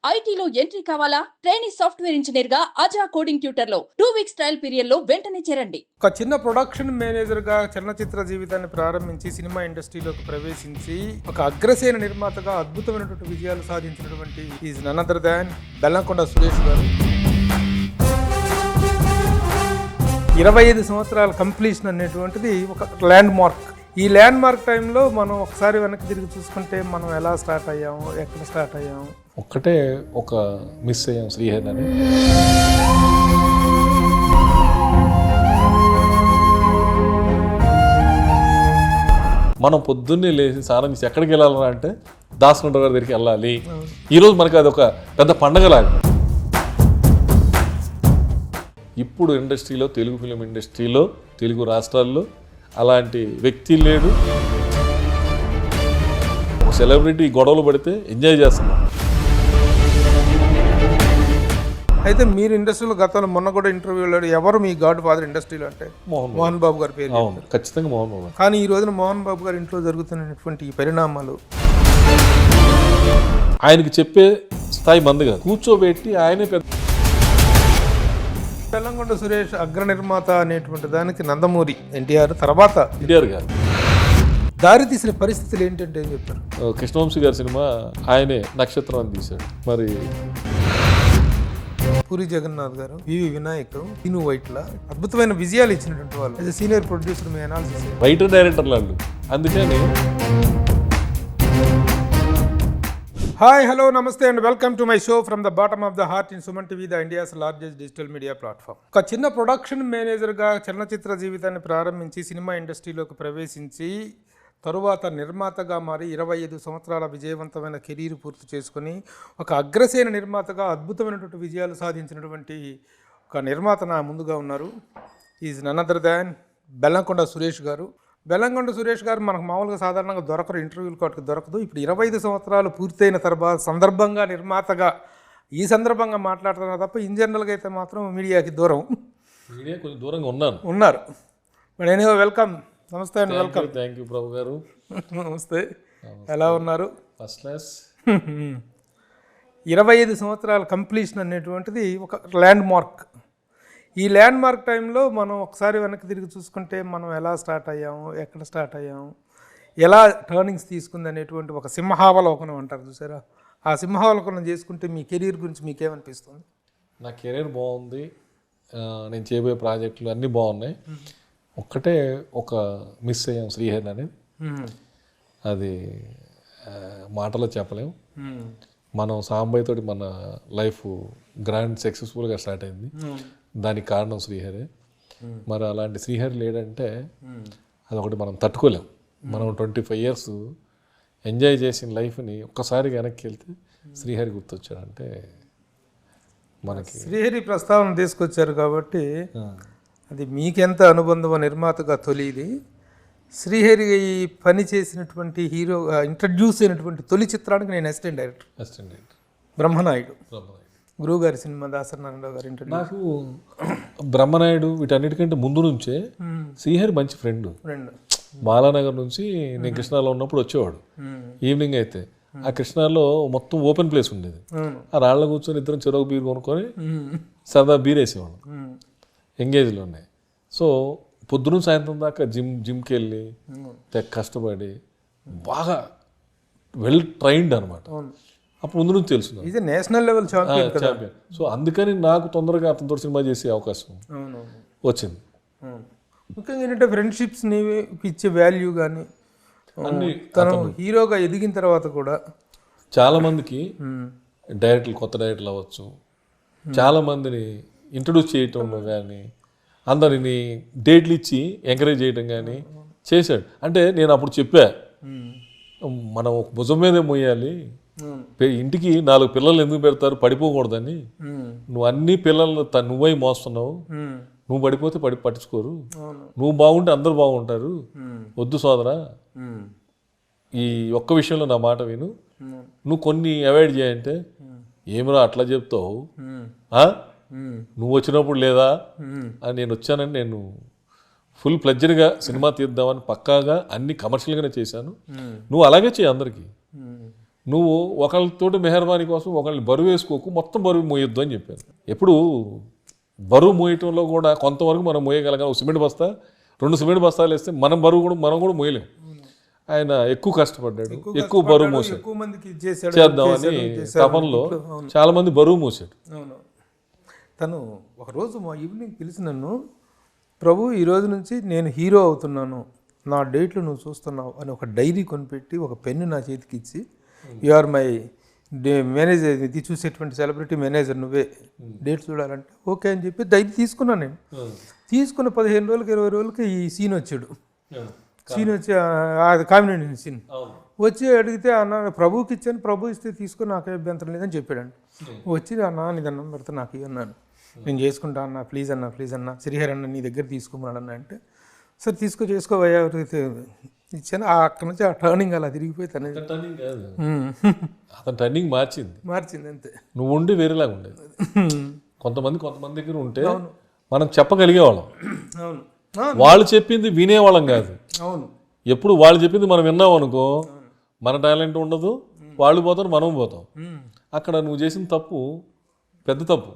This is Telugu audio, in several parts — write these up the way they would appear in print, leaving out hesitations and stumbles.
ఐటీలో ఎంట్రీ కావాలా? ట్రైనీ సాఫ్ట్వేర్ ఇంజనీర్ గా అజా కోడింగ్ ట్యూటర్ లో 2 వీక్స్ ట్రయల్ పీరియడ్ లో వెంటనే చేరండి. ఒక చిన్న ప్రొడక్షన్ మేనేజర్ గా చలనచిత్ర జీవితాన్ని ప్రారంభించి సినిమా ఇండస్ట్రీలోకి ప్రవేశించి ఒక అగ్రసేన నిర్మాతగా అద్భుతమైనటువంటి విజయాలు సాధించినటువంటి is none other than Bellamkonda Suresh garu. 25 సంవత్సరాల కంప్లీషన్ అనేటువంటిది ఒక ల్యాండ్ మార్క్. ఈ ల్యాండ్ మార్క్ టైంలో మనం ఒకసారి వెనక్కి తిరిగి చూసుకుంటే మనం ఎలా స్టార్ట్ అయ్యాము, ఎక్కడ స్టార్ట్ అయ్యాము, ఒక్కటే ఒక మిస్ అయ్యాం శ్రీహరి అని. మనం పొద్దున్నే లేచి స్నానం చేసి ఎక్కడికి వెళ్ళాలన్నా అంటే దాసకుంట గారి దగ్గరికి వెళ్ళాలి. ఈరోజు మనకి అది ఒక పెద్ద పండగలాగా. ఇప్పుడు ఇండస్ట్రీలో, తెలుగు ఫిలిం ఇండస్ట్రీలో, తెలుగు రాష్ట్రాల్లో అలాంటి వ్యక్తి లేడు. ఒక సెలబ్రిటీ గొడవలు పడితే ఎంజాయ్ చేస్తున్నాం. అయితే మీరు ఇండస్ట్రీలో గతంలో మొన్న కూడా ఇంటర్వ్యూలో ఎవరు మీ గాడ్ ఫాదర్ ఇండస్ట్రీలో అంటే మోహన్ బాబు గారి పేరు. అవును, ఖచ్చితంగా మోహన్ బాబు. కానీ ఈ రోజున మోహన్ బాబు గారి ఇంట్లో జరుగుతున్నటువంటి ఈ పరిణామాలు ఆయనకి చెప్పే స్థాయి మంది కాదు, కూర్చోబెట్టి ఆయనే పెద్ద. బెల్లంకొండ సురేష్ అగ్ర నిర్మాత అనేటువంటి దానికి నందమూరి ఎన్టీఆర్ తర్వాత ఎన్టీఆర్ గారు దారి తీసిన పరిస్థితులు ఏంటంటే ఏం చెప్తారు? కృష్ణవంశీ గారి సినిమా ఆయనే నక్షత్రం అని తీశాడు. మరి పూరి జగన్నాథ్ గారు, వివి వినాయక్, ఇను వైట్ల అద్భుతమైన విజయాలు ఇచ్చినటువంటి వాళ్ళు. సీనియర్ ప్రొడ్యూసర్ మీ అనాలిసిస్. రైటర్ డైరెక్టర్ వాళ్ళు. అందుకని హాయ్, హలో, నమస్తే and welcome to my show from the bottom of the heart in Suman TV, the India's largest digital media platform. ఒక చిన్న ప్రొడక్షన్ మేనేజర్గా చలనచిత్ర జీవితాన్ని ప్రారంభించి సినిమా ఇండస్ట్రీలోకి ప్రవేశించి తరువాత నిర్మాతగా మారి 25 సంవత్సరాల విజయవంతమైన కెరీర్ పూర్తి చేసుకుని ఒక అగ్రసేన నిర్మాతగా అద్భుతమైనటువంటి విజయాలు సాధించినటువంటి ఒక నిర్మాత నా ముందుగా ఉన్నారు. Is none other than Bellamkonda Suresh garu. Bellamkonda Suresh గారు మనకు మామూలుగా సాధారణంగా దొరకరు, ఇంటర్వ్యూలు కాటికి దొరకదు. ఇప్పుడు 25 సంవత్సరాలు పూర్తయిన తర్వాత సందర్భంగా నిర్మాతగా ఈ సందర్భంగా మాట్లాడుతున్నారు తప్ప ఇన్ జనరల్గా అయితే మాత్రం మీడియాకి దూరం. మీడియా కొంచెం దూరంగా ఉన్నారు. But anyway welcome. నమస్తే అండి, వెల్కమ్. థ్యాంక్ యూ ప్రభు గారు. నమస్తే, ఎలా ఉన్నారు? First class. 25 సంవత్సరాల కంప్లీషన్ అనేటువంటిది ఒక ల్యాండ్ మార్క్. ఈ ల్యాండ్ మార్క్ టైంలో మనం ఒకసారి వెనక్కి తిరిగి చూసుకుంటే మనం ఎలా స్టార్ట్ అయ్యాము, ఎక్కడ స్టార్ట్ అయ్యాము, ఎలా టర్నింగ్స్ తీసుకుంది అనేటువంటి ఒక సింహావలోకనం అంటారు చూసారా. ఆ సింహావలోకనం చేసుకుంటే మీ కెరీర్ గురించి మీకేమనిపిస్తుంది? నా కెరీర్ బాగుంది, నేను చేయబోయే ప్రాజెక్టులు అన్నీ బాగున్నాయి. ఒక్కటే ఒక మిస్ అయ్యాం శ్రీహరి అనేది. అది మాటలో చెప్పలేము. మనం సాంబయ్యతోటి మన లైఫ్ గ్రాండ్ సక్సెస్ఫుల్గా స్టార్ట్ అయింది. దానికి కారణం శ్రీహరి. మరి అలాంటి శ్రీహరి లేడంటే అదొకటి మనం తట్టుకోలేం. మనం 25 years ఎంజాయ్ చేసిన లైఫ్ని ఒక్కసారి వెనక్కి వెళ్తే శ్రీహరి గుర్తొచ్చాడంటే మనకి. శ్రీహరి ప్రస్తావన తీసుకొచ్చారు కాబట్టి అది మీకెంత అనుబంధం నిర్మాతగా తొలిది. శ్రీహరి పని చేసినటువంటి హీరో ఇంట్రడ్యూస్ అయినటువంటి తొలి చిత్రానికి నేను అసిస్టెంట్ డైరెక్టర్ బ్రహ్మనాయుడు. గురువు గారి సినిమా దాసనారాయణరావు గారి ఇంటర్వ్యూ. నాకు బ్రహ్మనాయుడు వీటన్నిటికంటే ముందు నుంచే శ్రీహరి మంచి ఫ్రెండ్. బాలానగర్ నుంచి నేను కృష్ణాలో ఉన్నప్పుడు వచ్చేవాడు. ఈవినింగ్ అయితే ఆ కృష్ణాలో మొత్తం ఓపెన్ ప్లేస్ ఉండేది. ఆ రాళ్ళ కూర్చొని ఇద్దరం చెరుకు బీర్ కొనుక్కొని సరదా బీర్ వేసేవాడు ఎంగేజ్లోనే. సో పొద్దున సాయంత్రం దాకా జిమ్కి వెళ్ళి కష్టపడి బాగా వెల్ ట్రైన్డ్ అనమాట. అప్పుడు ముందు నుంచి తెలుసు నేషనల్ లెవెల్ ఛాంపియన్. సో అందుకని నాకు తొందరగా అతనితో సినిమా చేసే అవకాశం వచ్చింది. ముఖ్యంగా ఏంటంటే ఫ్రెండ్షిప్స్ని ఇచ్చే వాల్యూ కానీ తను హీరోగా ఎదిగిన తర్వాత కూడా చాలామందికి డైరెక్టర్లు, కొత్త డైరెక్టర్లు అవ్వచ్చు, చాలామందిని ఇంట్రడ్యూస్ చేయటంలో కానీ అందరిని డేట్లు ఇచ్చి ఎంకరేజ్ చేయడం కానీ చేశాడు. అంటే నేను అప్పుడు చెప్పా, మనం ఒక భుజం మీదే మోయాలి, ఇంటికి 4 పిల్లలు ఎందుకు పెడతారు, పడిపోకూడదని. నువ్వు అన్ని పిల్లలు నువ్వై మోస్తున్నావు, నువ్వు పడిపోతే పట్టించుకోరు, నువ్వు బాగుంటే అందరు బాగుంటారు, వద్దు సోదరా, ఈ ఒక్క విషయంలో నా మాట విను, నువ్వు కొన్ని అవాయిడ్ చేయంటే ఏమిరా అట్లా చెప్తావు, నువ్వు వచ్చినప్పుడు లేదా అని నేను వచ్చానని నేను ఫుల్ ప్లెడ్జర్గా సినిమా తీద్దామని పక్కాగా అన్ని కమర్షియల్గానే చేశాను. నువ్వు అలాగే చేయి అందరికీ. నువ్వు ఒకళ్ళతోటి మెహర్బానీ కోసం ఒకళ్ళని బరువు వేసుకోకు, మొత్తం బరువు మోయొద్దు అని చెప్పాను. ఎప్పుడు బరువు మోయటంలో కూడా కొంతవరకు మనం మోయగలగాలి. ఒక సిమెంట్ బస్తా 2 సిమెంట్ బస్తాలు వేస్తే మనం కూడా మోయలేం. ఆయన ఎక్కువ కష్టపడ్డాడు, ఎక్కువ బరువు మోసాడు. ఎక్కువ మందికి చేశాడు, చేద్దామని తపనలో చాలా మంది బరువు మోసాడు. అవును. తను ఒకరోజు మా ఈవినింగ్ పిలిచి నన్ను, ప్రభు ఈ రోజు నుంచి నేను హీరో అవుతున్నాను, నా డేట్లు నువ్వు చూస్తున్నావు అని ఒక డైరీ కొనిపెట్టి ఒక పెన్ను నా చేతికి ఇచ్చి, యు ఆర్ మై మేనేజర్, ఇది చూసేటువంటి సెలబ్రిటీ మేనేజర్, నువ్వే డేట్ చూడాలంటే ఓకే అని చెప్పి డైరీ తీసుకున్నాను. నేను తీసుకున్న 15 రోజులకి 20 రోజులకి ఈ సీన్ వచ్చాడు. సీన్ వచ్చి అది కామినేషన్ సీన్ వచ్చి అడిగితే, అన్న ప్రభుకి ఇచ్చాను, ప్రభు ఇస్తే తీసుకుని నాకే అభ్యంతరం లేదని చెప్పాడండి. వచ్చి అన్న నీ దండం పెడితే నాకు ఇవ్వన్నాను, నేను చేసుకుంటా అన్న, ప్లీజ్ అన్న శ్రీహరి అన్న నీ దగ్గర తీసుకోమన్నాడు అన్న అంటే, సరే చేసుకోవయ్యా ఇచ్చాను. అక్కడ నుంచి ఆ టర్నింగ్ అలా తిరిగిపోయి తన అతను టర్నింగ్ మార్చింది అంతే. నువ్వు ఉండి వేరేలాగా ఉండేది. కొంతమంది దగ్గర ఉంటే మనం చెప్పగలిగేవాళ్ళం, అవును, వాళ్ళు చెప్పింది వినేవాళ్ళం కాదు. అవును, ఎప్పుడు వాళ్ళు చెప్పింది మనం విన్నాం అనుకో, మన టాలెంట్ ఉండదు, వాళ్ళు పోతారు, మనం పోతాం. అక్కడ నువ్వు చేసిన తప్పు పెద్ద తప్పు.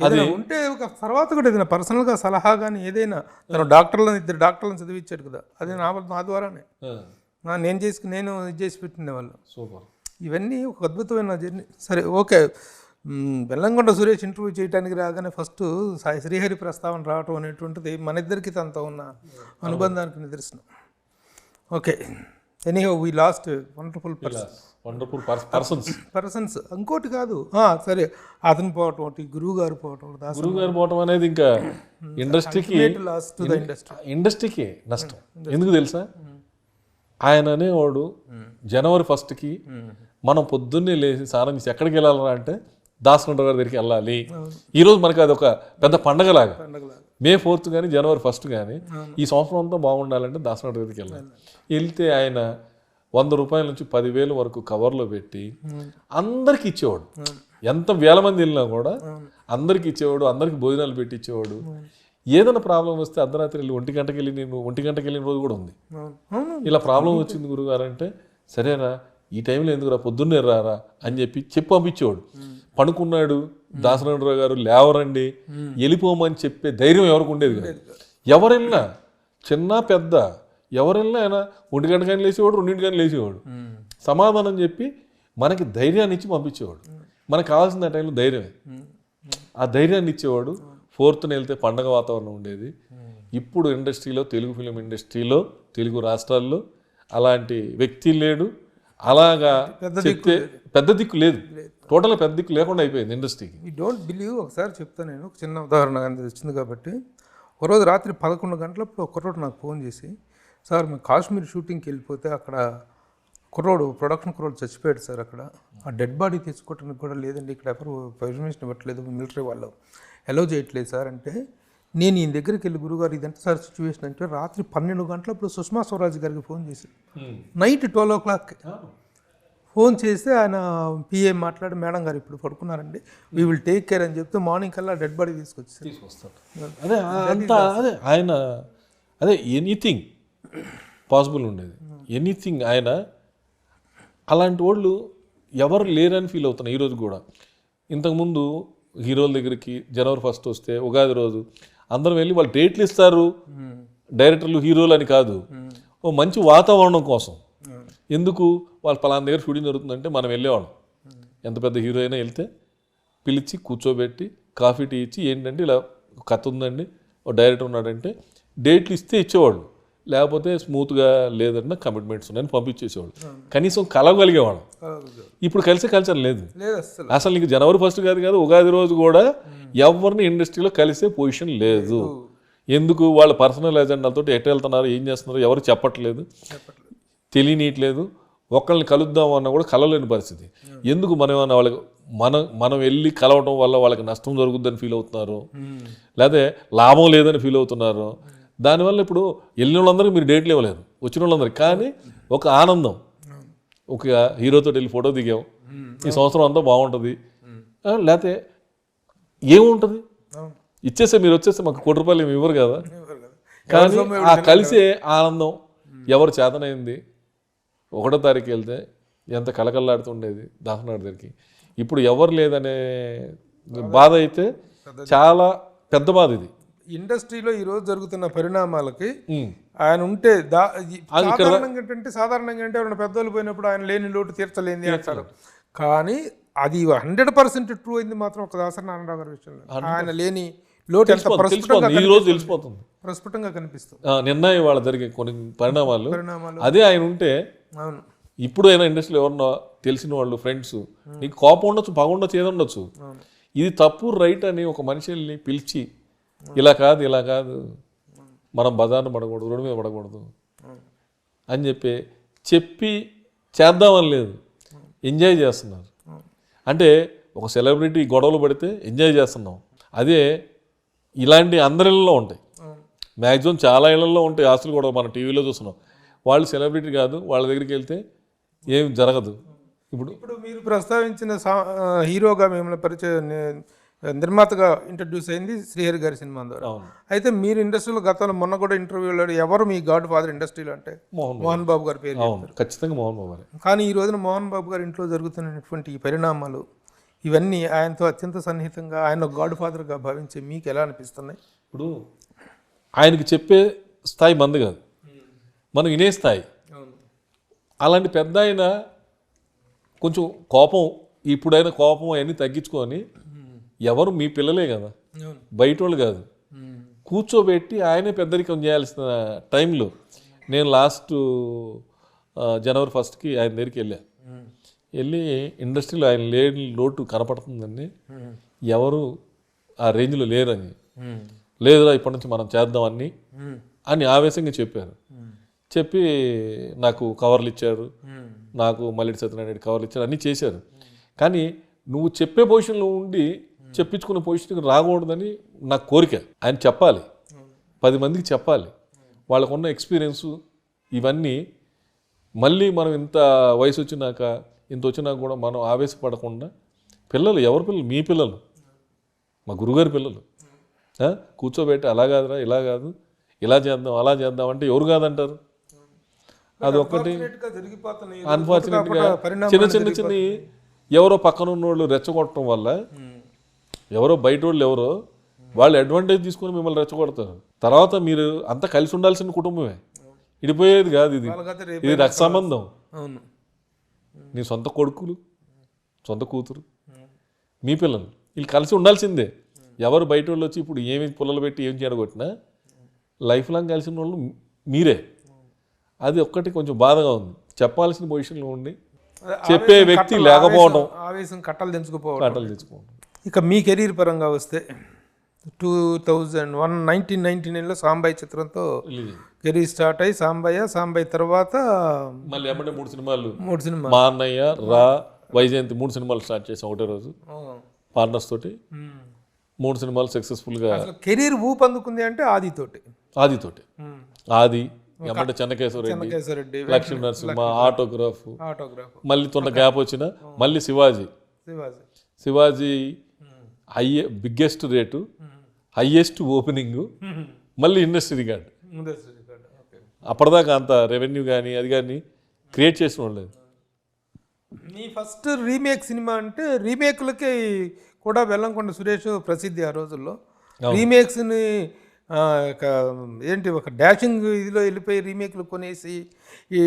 అది ఉంటే ఒక తర్వాత కూడా ఏదైనా పర్సనల్గా సలహా కానీ ఏదైనా, తను ఇద్దరు డాక్టర్లను చదివించాడు కదా, అది నా ద్వారానే నేను ఇది చేసి పెట్టిన వాళ్ళు. సూపర్. ఇవన్నీ ఒక అద్భుతమైన జర్నీ. సరే ఓకే, బెల్లంకొండ సురేష్ ఇంటర్వ్యూ చేయడానికి రాగానే ఫస్ట్ శ్రీహరి ప్రస్తావన రావటం అనేటువంటిది మన ఇద్దరికి తనతో ఉన్న అనుబంధానికి నిదర్శనం. Okay, anyhow we last wonderful persons. ఇంకోటి కాదు, సరే అతను పోవటం, గురువు గారు పోవటం అనేది ఇంకా ఇండస్ట్రీకి నష్టం. ఎందుకు తెలుసా, ఆయన అనేవాడు జనవరి 1కి మనం పొద్దున్నే లేచి స్నానం చేసి ఎక్కడికి వెళ్ళాలరా అంటే దాసకంఠ గారి దగ్గరికి వెళ్ళాలి. ఈరోజు మనకి అది ఒక పెద్ద పండగలాగా. May 4th కానీ జనవరి 1st కానీ ఈ సంవత్సరం అంతా బాగుండాలంటే దాసకంఠ దగ్గరికి వెళ్ళాలి. వెళ్తే ఆయన 100 రూపాయల నుంచి 10,000 వరకు కవర్లో పెట్టి అందరికి ఇచ్చేవాడు. ఎంత వేల మంది వెళ్ళినా కూడా అందరికి ఇచ్చేవాడు, అందరికి భోజనాలు పెట్టి ఇచ్చేవాడు. ఏదైనా ప్రాబ్లం వస్తే అర్ధరాత్రి వెళ్ళి 1 గంటకి వెళ్ళిన రోజు కూడా ఉంది. ఇలా ప్రాబ్లం వచ్చింది గురుగారు అంటే, సరేనా ఈ టైంలో ఎందుకురా, పొద్దున్నే రారా అని చెప్పి పంపించేవాడు. పడుకున్నాడు దాసనారాయణరావు గారు, లేవరండి వెళ్ళిపోమని చెప్పే ధైర్యం ఎవరికి ఉండేది కాదు. ఎవరెళ్ళినా చిన్న పెద్ద ఎవరెళ్ళినా ఆయన 1 గంటకని లేచేవాడు, 2 గంటలు లేచేవాడు. సమాధానం చెప్పి మనకి ధైర్యాన్ని ఇచ్చి పంపించేవాడు. మనకు కావాల్సిన టైంలో ధైర్యమే. ఆ ధైర్యాన్ని ఇచ్చేవాడు. 4th వెళ్తే పండగ వాతావరణం ఉండేది. ఇప్పుడు ఇండస్ట్రీలో, తెలుగు ఫిలిం ఇండస్ట్రీలో, తెలుగు రాష్ట్రాల్లో అలాంటి వ్యక్తి లేడు. అలాగా చెప్తే పెద్ద దిక్కు లేదు, టోటల్గా పెద్ద దిక్కు లేకుండా అయిపోయింది ఇండస్ట్రీకి. You don't believe. ఒకసారి చెప్తాను నేను, ఒక చిన్న ఉదాహరణ వచ్చింది కాబట్టి. ఒకరోజు రాత్రి 11 గంటలప్పుడు ఒక కుర్రోడు నాకు ఫోన్ చేసి, సార్ మేము కాశ్మీర్ షూటింగ్కి వెళ్ళిపోతే అక్కడ ప్రొడక్షన్ కుర్రోడు చచ్చిపోయాడు సార్, అక్కడ ఆ డెడ్ బాడీ తెచ్చుకోవడానికి కూడా లేదండి, ఇక్కడ ఎవరు పర్మిషన్ ఇవ్వట్లేదు, మిలిటరీ వాళ్ళు అలౌ చేయట్లేదు సార్ అంటే, నేను ఈయన దగ్గరికి వెళ్ళి, గురుగారు ఇదంతా సార్ సిచ్యువేషన్ అంటే, రాత్రి 12 గంటలప్పుడు సుష్మా స్వరాజ్ గారికి ఫోన్ చేశాడు. నైట్ 12 o'clock ఫోన్ చేస్తే ఆయన పిఏ మాట్లాడి, మేడం గారు ఇప్పుడు పడుకున్నారండి, వీ విల్ టేక్ కేర్ అని చెప్తే మార్నింగ్ కల్లా డెడ్ బాడీ తీసుకొస్తాడు. అదే ఎనీథింగ్ పాసిబుల్ ఉండేది, ఎనీథింగ్. ఆయన అలాంటి వాళ్ళు ఎవరు లేరని ఫీల్ అవుతున్నారు ఈరోజు కూడా. ఇంతకుముందు హీరోల దగ్గరికి జనవరి 1st వస్తే ఉగాది రోజు అందరం వెళ్ళి వాళ్ళు డేట్లు ఇస్తారు, డైరెక్టర్లు హీరోలు అని కాదు, ఓ మంచి వాతావరణం కోసం. ఎందుకు, వాళ్ళు పలానా దగ్గర షూటింగ్ జరుగుతుందంటే మనం వెళ్ళేవాళ్ళం. ఎంత పెద్ద హీరో అయినా వెళ్తే పిలిచి కూర్చోబెట్టి కాఫీ టీ ఇచ్చి, ఏంటంటే ఇలా కథ ఉందండి, ఓ డైరెక్టర్ ఉన్నాడంటే డేట్లు ఇస్తే ఇచ్చేవాళ్ళు, లేకపోతే స్మూత్గా లేదన్నా కమిట్మెంట్స్ ఉన్నాయని పంపించేసేవాళ్ళు. కనీసం కలవగలిగేవాళ్ళం. ఇప్పుడు కలిసే కల్చర్ లేదు అసలు. నీకు జనవరి 1st కాదు ఉగాది రోజు కూడా ఎవరిని ఇండస్ట్రీలో కలిసే పొజిషన్ లేదు. ఎందుకు, వాళ్ళ పర్సనల్ ఎజెండాలతో ఎటు వెళ్తున్నారు, ఏం చేస్తున్నారు ఎవరు చెప్పట్లేదు, తెలియనీయట్లేదు. ఒకళ్ళని కలుద్దాం అన్నా కూడా కలవలేని పరిస్థితి. ఎందుకు మనం వాళ్ళకి మనం వెళ్ళి కలవటం వల్ల వాళ్ళకి నష్టం జరుగుద్దని ఫీల్ అవుతున్నారు, లేకపోతే లాభం లేదని ఫీల్ అవుతున్నారు. దానివల్ల ఇప్పుడు వెళ్ళిన వాళ్ళందరికీ మీరు డేట్లు ఇవ్వలేరు, వచ్చిన వాళ్ళందరికీ. కానీ ఒక ఆనందం, ఒక హీరోతో వెళ్ళి ఫోటో దిగాం, ఈ సంవత్సరం అంతా బాగుంటుంది. లేకపోతే ఏముంటుంది, ఇచ్చేస్తే మీరు వచ్చేస్తే మాకు ₹1 ఏమి ఇవ్వరు కదా. కానీ ఆ కలిసే ఆనందం ఎవరు చేతనైంది 1వ తారీఖు వెళ్తే ఎంత కలకల్లాడుతుండేది దాసనాథ్ దగ్గరికి. ఇప్పుడు ఎవరు లేదనే బాధ అయితే చాలా పెద్ద బాధ ఇది. ఇండస్ట్రీలో ఈరోజు జరుగుతున్న పరిణామాలకి ఆయన ఉంటే సాధారణంగా అంటే ఎవరైనా పెద్దోళ్ళు పోయినప్పుడు ఆయన లేని లోటు తీర్చలేంది అంటారు. కానీ అది 100% ట్రూ అయింది మాత్రం ఒక దాసరి నారాయణరావు గారి విషయంలో. ఆయన లేని లోటు ఎంత ప్రస్ఫుటంగా కనిపిస్తుంది. నిన్న వాళ్ళ జరిగే కొన్ని పరిణామాలు అదే ఆయన ఉంటే ఇప్పుడు అయినా ఇండస్ట్రీలో ఎవరన్నా తెలిసిన వాళ్ళు ఫ్రెండ్స్ నీకు కోపం ఉండొచ్చు, పగ ఉండొచ్చు, ఏది ఉండొచ్చు, ఇది తప్పు రైట్ అని ఒక మనిషిని పిలిచి ఇలా కాదు మనం బజార్ను పడకూడదు, రోడ్డు మీద పడకూడదు అని చెప్పి చేద్దామని లేదు, ఎంజాయ్ చేస్తున్నారు. అంటే ఒక సెలబ్రిటీ గొడవలు పడితే ఎంజాయ్ చేస్తున్నాం. అదే ఇలాంటి అందరి ఇళ్ళలో ఉంటాయి, మ్యాక్సిమం చాలా ఇళ్లలో ఉంటాయి ఆస్తులు కూడా. మనం టీవీలో చూస్తున్నాం. వాళ్ళు సెలబ్రిటీ కాదు, వాళ్ళ దగ్గరికి వెళ్తే ఏం జరగదు. ఇప్పుడు మీరు ప్రస్తావించిన హీరోగా మిమ్మల్ని నిర్మాతగా ఇంట్రడ్యూస్ అయింది శ్రీహరి గారి సినిమా ద్వారా. అయితే మీరు ఇండస్ట్రీలో గతంలో మొన్న కూడా ఇంటర్వ్యూలో ఎవరు మీ గాడ్ ఫాదర్ ఇండస్ట్రీలో అంటే మోహన్ బాబు గారి పేరు. ఖచ్చితంగా మోహన్ బాబు గారు. కానీ ఈ రోజున మోహన్ బాబు గారి ఇంట్లో జరుగుతున్నటువంటి ఈ పరిణామాలు ఇవన్నీ ఆయనతో అత్యంత సన్నిహితంగా ఆయన గాడ్ ఫాదర్గా భావించి మీకు ఎలా అనిపిస్తున్నాయి? ఇప్పుడు ఆయనకి చెప్పే స్థాయి మంది కాదు, మనం వినే స్థాయి. అలాంటి పెద్ద ఆయన కొంచెం కోపం, ఇప్పుడైనా కోపం అవన్నీ తగ్గించుకొని, ఎవరు మీ పిల్లలే కదా, బయట వాళ్ళు కాదు, కూర్చోబెట్టి ఆయనే పెద్దరికం చేయాల్సిన టైంలో నేను లాస్ట్ జనవరి 1కి ఆయన దగ్గరికి వెళ్ళి ఇండస్ట్రీలో ఆయన లేని లోటు కనపడుతుందని, ఎవరు ఆ రేంజ్లో లేరని, లేదురా ఇప్పటి నుంచి మనం చేద్దామని అని ఆవేశంగా చెప్పారు. చెప్పి నాకు కవర్లు ఇచ్చారు, నాకు మల్లిడి సత్యనారాయణ కవర్లు ఇచ్చారు, అన్నీ చేశారు. కానీ నువ్వు చెప్పే పొజిషన్లో ఉండి చెప్పించుకునే పొజిషన్కి రాకూడదని నాకు కోరిక. ఆయన చెప్పాలి, 10 మందికి చెప్పాలి, వాళ్ళకున్న ఎక్స్పీరియన్సు ఇవన్నీ. మళ్ళీ మనం ఇంత వయసు వచ్చినాక ఇంత వచ్చినా కూడా మనం ఆవేశపడకుండా, పిల్లలు ఎవరి పిల్లలు, మీ పిల్లలు, మా గురుగారి పిల్లలు, కూర్చోబెట్టి అలా కాదురా, ఇలా కాదు, ఇలా చేద్దాం, అలా చేద్దాం అంటే ఎవరు కాదంటారు? అదొక్కటి అన్ఫార్చునేట్గా చిన్న ఎవరో పక్కన ఉన్నోళ్ళు రెచ్చగొట్టడం వల్ల, ఎవరో బయట వాళ్ళు అడ్వాంటేజ్ తీసుకొని మిమ్మల్ని రెచ్చగొడతారు. తర్వాత మీరు అంతా కలిసి ఉండాల్సిన కుటుంబమే, ఇడిపోయేది కాదు. ఇది రక్త సంబంధం. నీ సొంత కొడుకులు, సొంత కూతురు, మీ పిల్లలు, వీళ్ళు కలిసి ఉండాల్సిందే. ఎవరు బయట వాళ్ళు వచ్చి ఇప్పుడు ఏమి పుల్లలు పెట్టి ఏం చేయడగొట్టినా లైఫ్ లాంగ్ కలిసిన వాళ్ళు మీరే. అది ఒక్కటి కొంచెం బాధగా ఉంది. చెప్పాల్సిన పొజిషన్లో ఉండి చెప్పే వ్యక్తి లేకపోవడం, ఆవేశం కట్టలు తెంచుకోవడం. ఇక మీ కెరీర్ పరంగా వస్తే 1999లో సాంబయ్య చిత్రంతో కెరీర్ స్టార్ట్ అయ్యి సాంబయ్య తర్వాత మళ్ళీ ఎమ్మటే 3 సినిమాలు, మా అన్నయ్య, రా, వైజయంతి 3 సినిమాలు స్టార్ట్ చేసాం ఒకటే రోజు పార్ట్నర్స్ తోటి. 3 సినిమాలు సక్సెస్ఫుల్గా. కెరీర్ ఊపందుకుంది అంటే ఆదితోటి ఎమ్మటే చెన్నకేశ్వరరెడ్డి, లక్ష్మీ నరసింహ, ఆటోగ్రాఫ్, మళ్ళీ తొండ గ్యాప్ వచ్చిన మళ్ళీ Shivaji biggest rate, highest opening, మళ్ళీ ఇండస్ట్రీ రికార్డ్. అప్పటిదాకా అంత రెవెన్యూ కానీ అది కానీ క్రియేట్ చేసిన వాళ్ళు. మీ ఫస్ట్ రీమేక్ సినిమా అంటే రీమేక్లకి కూడా వెల్లంకొండ సురేష్ ప్రసిద్ధి ఆ రోజుల్లో. రీమేక్స్ని ఏంటి ఒక డాషింగ్ ఇదిలో వెళ్ళిపోయి రీమేక్లు కొనేసి ఈ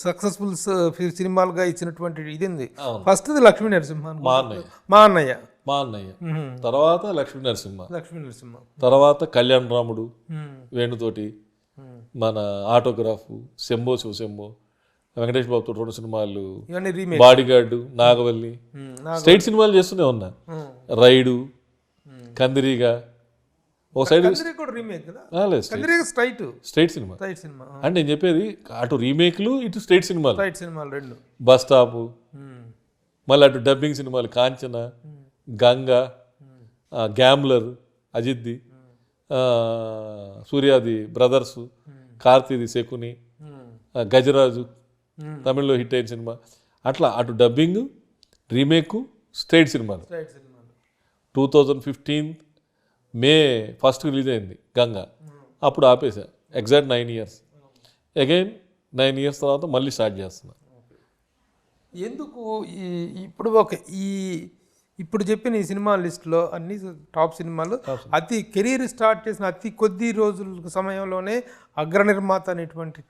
సక్సెస్ఫుల్ సినిమాలుగా ఇచ్చినటువంటి ఇది ఉంది. ఫస్ట్ లక్ష్మీ నరసింహ, మా అన్నయ్య, తర్వాత లక్ష్మీ నరసింహ, తర్వాత కళ్యాణ్ రాముడు వేణుతోటి, మన ఆటోగ్రాఫ్, శంభో శివశంభో, వెంకటేష్ బాబుతో 2 సినిమాలు, బాడీగార్డు, నాగవల్లి, స్టేట్ సినిమాలు చేస్తూనే ఉన్నా. రైడు, కందిరీగా, ఒక సైడ్ స్ట్రైట్ సినిమా. అంటే నేను చెప్పేది అటు రీమేక్లు, ఇటు స్ట్రైట్ సినిమాలు, బస్ స్టాప్, మళ్ళీ అటు డబ్బింగ్ సినిమాలు, కాంచన, గంగా, గ్యాంబ్లర్, అజిత్ది, సూర్యాది బ్రదర్స్, కార్తీది శకుని, గజరాజు తమిళ్లో హిట్ అయిన సినిమా. అట్లా అటు డబ్బింగ్, రీమేక్, స్ట్రైట్ సినిమాలు. 2015 May 1 రిలీజ్ అయింది గంగా. అప్పుడు ఆపేసా. Exact 9 years. అగైన్ 9 years తర్వాత మళ్ళీ స్టార్ట్ చేస్తున్నా. ఎందుకు ఇప్పుడు ఇప్పుడు చెప్పిన ఈ సినిమా లిస్టులో అన్ని టాప్ సినిమాలు అతి కెరీర్ స్టార్ట్ చేసిన అతి కొద్ది రోజుల సమయంలోనే అగ్ర నిర్మాత అనేటువంటి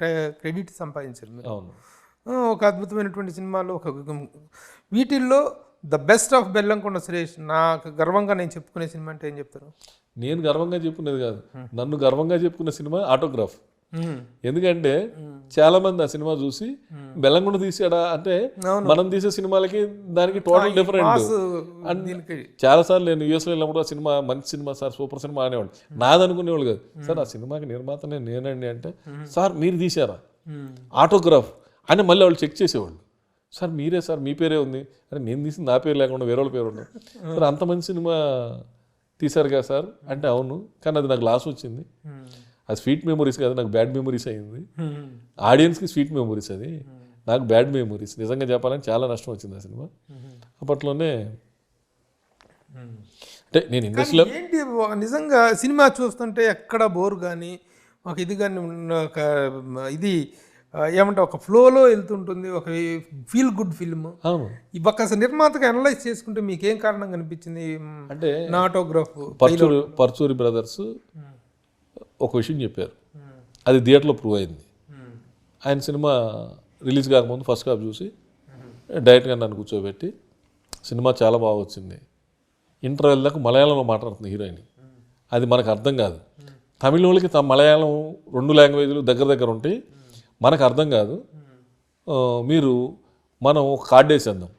క్రెడిట్ సంపాదించారు మీరు. అవును. ఒక అద్భుతమైనటువంటి సినిమాలు వీటిల్లో the best of Bellamkonda Suresh నాకు గర్వంగా నేను చెప్పుకునే సినిమా అంటే ఏం చెప్తారు? నేను గర్వంగా చెప్పుకునేది కాదు, నన్ను గర్వంగా చెప్పుకునే సినిమా ఆటోగ్రాఫ్. ఎందుకంటే చాలా మంది ఆ సినిమా చూసి బెల్లంకొండ తీసాడా అంటే మనం తీసే సినిమాలకి దానికి టోటల్ డిఫరెంట్. చాలా సార్లు నేను యూఎస్లో వెళ్ళినప్పుడు ఆ సినిమా మంచి సినిమా సార్, సూపర్ సినిమా అనేవాళ్ళు. నాది అనుకునేవాళ్ళు కాదు. సార్ ఆ సినిమాకి నిర్మాత నేనండి అంటే, సార్ మీరు తీసారా ఆటోగ్రాఫ్ అని మళ్ళీ వాళ్ళు చెక్ చేసేవాళ్ళు. సార్ మీరే సార్, మీ పేరే ఉంది అంటే నేను తీసింది నా పేరు లేకుండా వేరే వాళ్ళ పేరు ఉంది. సార్ అంత మంచి సినిమా తీశారు కదా సార్ అంటే, అవును కానీ అది నాకు లాస్ వచ్చింది. అది స్వీట్ మెమరీస్ కాదు, నాకు బ్యాడ్ మెమరీస్ అయింది. ఆడియన్స్కి స్వీట్ మెమరీస్, అది నాకు బ్యాడ్ మెమరీస్. నిజంగా చెప్పాలని చాలా నష్టం వచ్చింది ఆ సినిమా అప్పట్లోనే. అంటే నేను ఇండస్ట్రీలో ఏంటి నిజంగా సినిమా చూస్తుంటే ఎక్కడ బోర్ కానీ ఒక ఇది కానీ ఒక ఇది ఏమంటే ఒక ఫ్లోలో వెళ్తుంటుంది, ఒక ఫీల్ గుడ్ ఫిల్మ్. ఒక నిర్మాతగా అనలైజ్ చేసుకుంటే మీకు ఏం కారణం కనిపించింది? అంటే నా ఆటోగ్రాఫ్ పర్చూరి బ్రదర్స్ ఒక విషయం చెప్పారు, అది థియేటర్లో ప్రూవ్ అయింది. ఆయన సినిమా రిలీజ్ కాకముందు ఫస్ట్ కాపీ చూసి డైరెక్ట్గా నన్ను కూర్చోబెట్టి సినిమా చాలా బాగా వచ్చింది, ఇంటర్వెల్ దాకా మలయాళంలో మాట్లాడుతుంది హీరోయిన్, అది మనకు అర్థం కాదు. తమిళ వాళ్ళకి మలయాళం 2 లాంగ్వేజ్లు దగ్గర ఉంటాయి, మనకు అర్థం కాదు. మనం ఒక కార్డు వేసేద్దాం,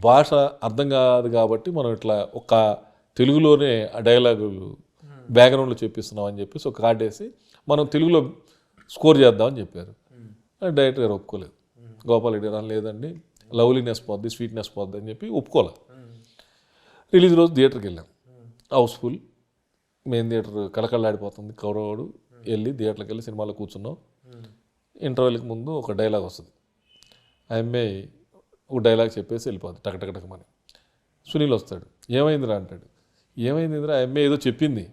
భాష అర్థం కాదు కాబట్టి మనం ఇట్లా ఒక తెలుగులోనే ఆ డైలాగులు బ్యాక్గ్రౌండ్లో చెప్పిస్తున్నాం అని చెప్పేసి ఒక కార్డు వేసి మనం తెలుగులో స్కోర్ చేద్దామని చెప్పారు. డైరెక్టర్ గారు ఒప్పుకోలేదు. గోపాల్ రెడ్డి గారు లేదండి, లవ్లీనెస్ పోద్ది, స్వీట్నెస్ పోద్ది అని చెప్పి ఒప్పుకోలేదు. రిలీజ్ రోజు థియేటర్కి వెళ్ళాం, హౌస్ఫుల్, మెయిన్ థియేటర్ కళకళలాడిపోతుంది, కౌరవుడు. వెళ్ళి థియేటర్కి వెళ్ళి సినిమాలో కూర్చున్నాం. ఇంటర్వెల్కి ముందు ఒక డైలాగ్ వస్తుంది, ఆ అమ్మాయి ఒక డైలాగ్ చెప్పేసి వెళ్ళిపోద్ది టకటకటకమని. సునీల్ వస్తాడు, ఏమైందిరా అంటాడు. ఏమైందిరా, ఆ అమ్మాయి ఏదో చెప్పింది,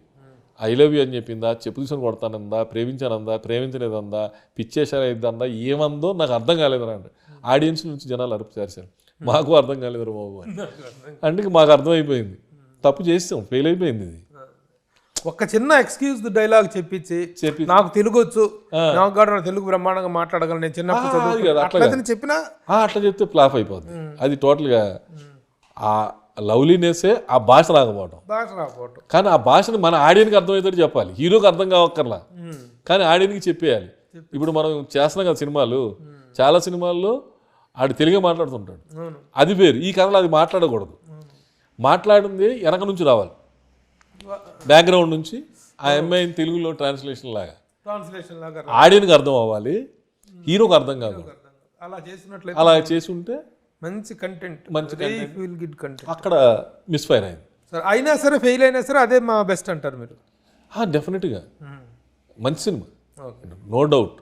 ఐ లవ్ యూ అని చెప్పిందా, చెప్పు తీసుకొని కొడతానందా, ప్రేమించానందా, ప్రేమించలేదందా, పిచ్చేసారైందా, ఏమందో నాకు అర్థం కాలేదురా అంటే ఆడియన్స్ నుంచి జనాలు అరుపు చేశారు, మాకు అర్థం కాలేదురా బాబు అని. అంటే మాకు అర్థమైపోయింది, తప్పు చేస్తాం, ఫెయిల్ అయిపోయింది. ఇది ఒక చిన్న ఎక్స్క్యూజ్ డైలాగ్ చెప్పించి నాకు తెలుగు వచ్చు, నాకు కూడా తెలుగు బ్రహ్మాండంగా మాట్లాడగలను, నేను చిన్నప్పుడు చెప్పినా అట్లా చెప్తే ఫ్లాప్ అయిపోతుంది. అది టోటల్గా ఆ లవ్లీనెస్సే ఆ భాష రాకపోవడం. కానీ ఆ భాషను మన ఆడియన్కి అర్థమవుతాడు చెప్పాలి, హీరోకి అర్థం కావక్కర్లా, కానీ ఆడియన్కి చెప్పేయాలి. ఇప్పుడు మనం చేస్తున్నాం కదా సినిమాలు, చాలా సినిమాల్లో ఆడు తెలుగే మాట్లాడుతుంటాడు, అది వేరు. ఈ కథలో అది మాట్లాడకూడదు, మాట్లాడింది వెనక నుంచి రావాలి, బ్యాక్గ్రౌండ్ నుంచి. ఆ అమ్మాయిని తెలుగులో ట్రాన్స్లేషన్ లాగా ఆడియన్కి అర్థం అవ్వాలి, హీరోకి అర్థం కాదు. అలా చేసి ఉంటే మంచి కంటెంట్, ఫీల్ గుడ్ కంటెంట్ అక్కడ మిస్ఫైర్ అయింది. సరే అయినా సరే, ఫెయిల్ అయినా సరే అదే మా బెస్ట్ అంటారు మీరు? డెఫినెట్గా మంచి సినిమా, నో డౌట్.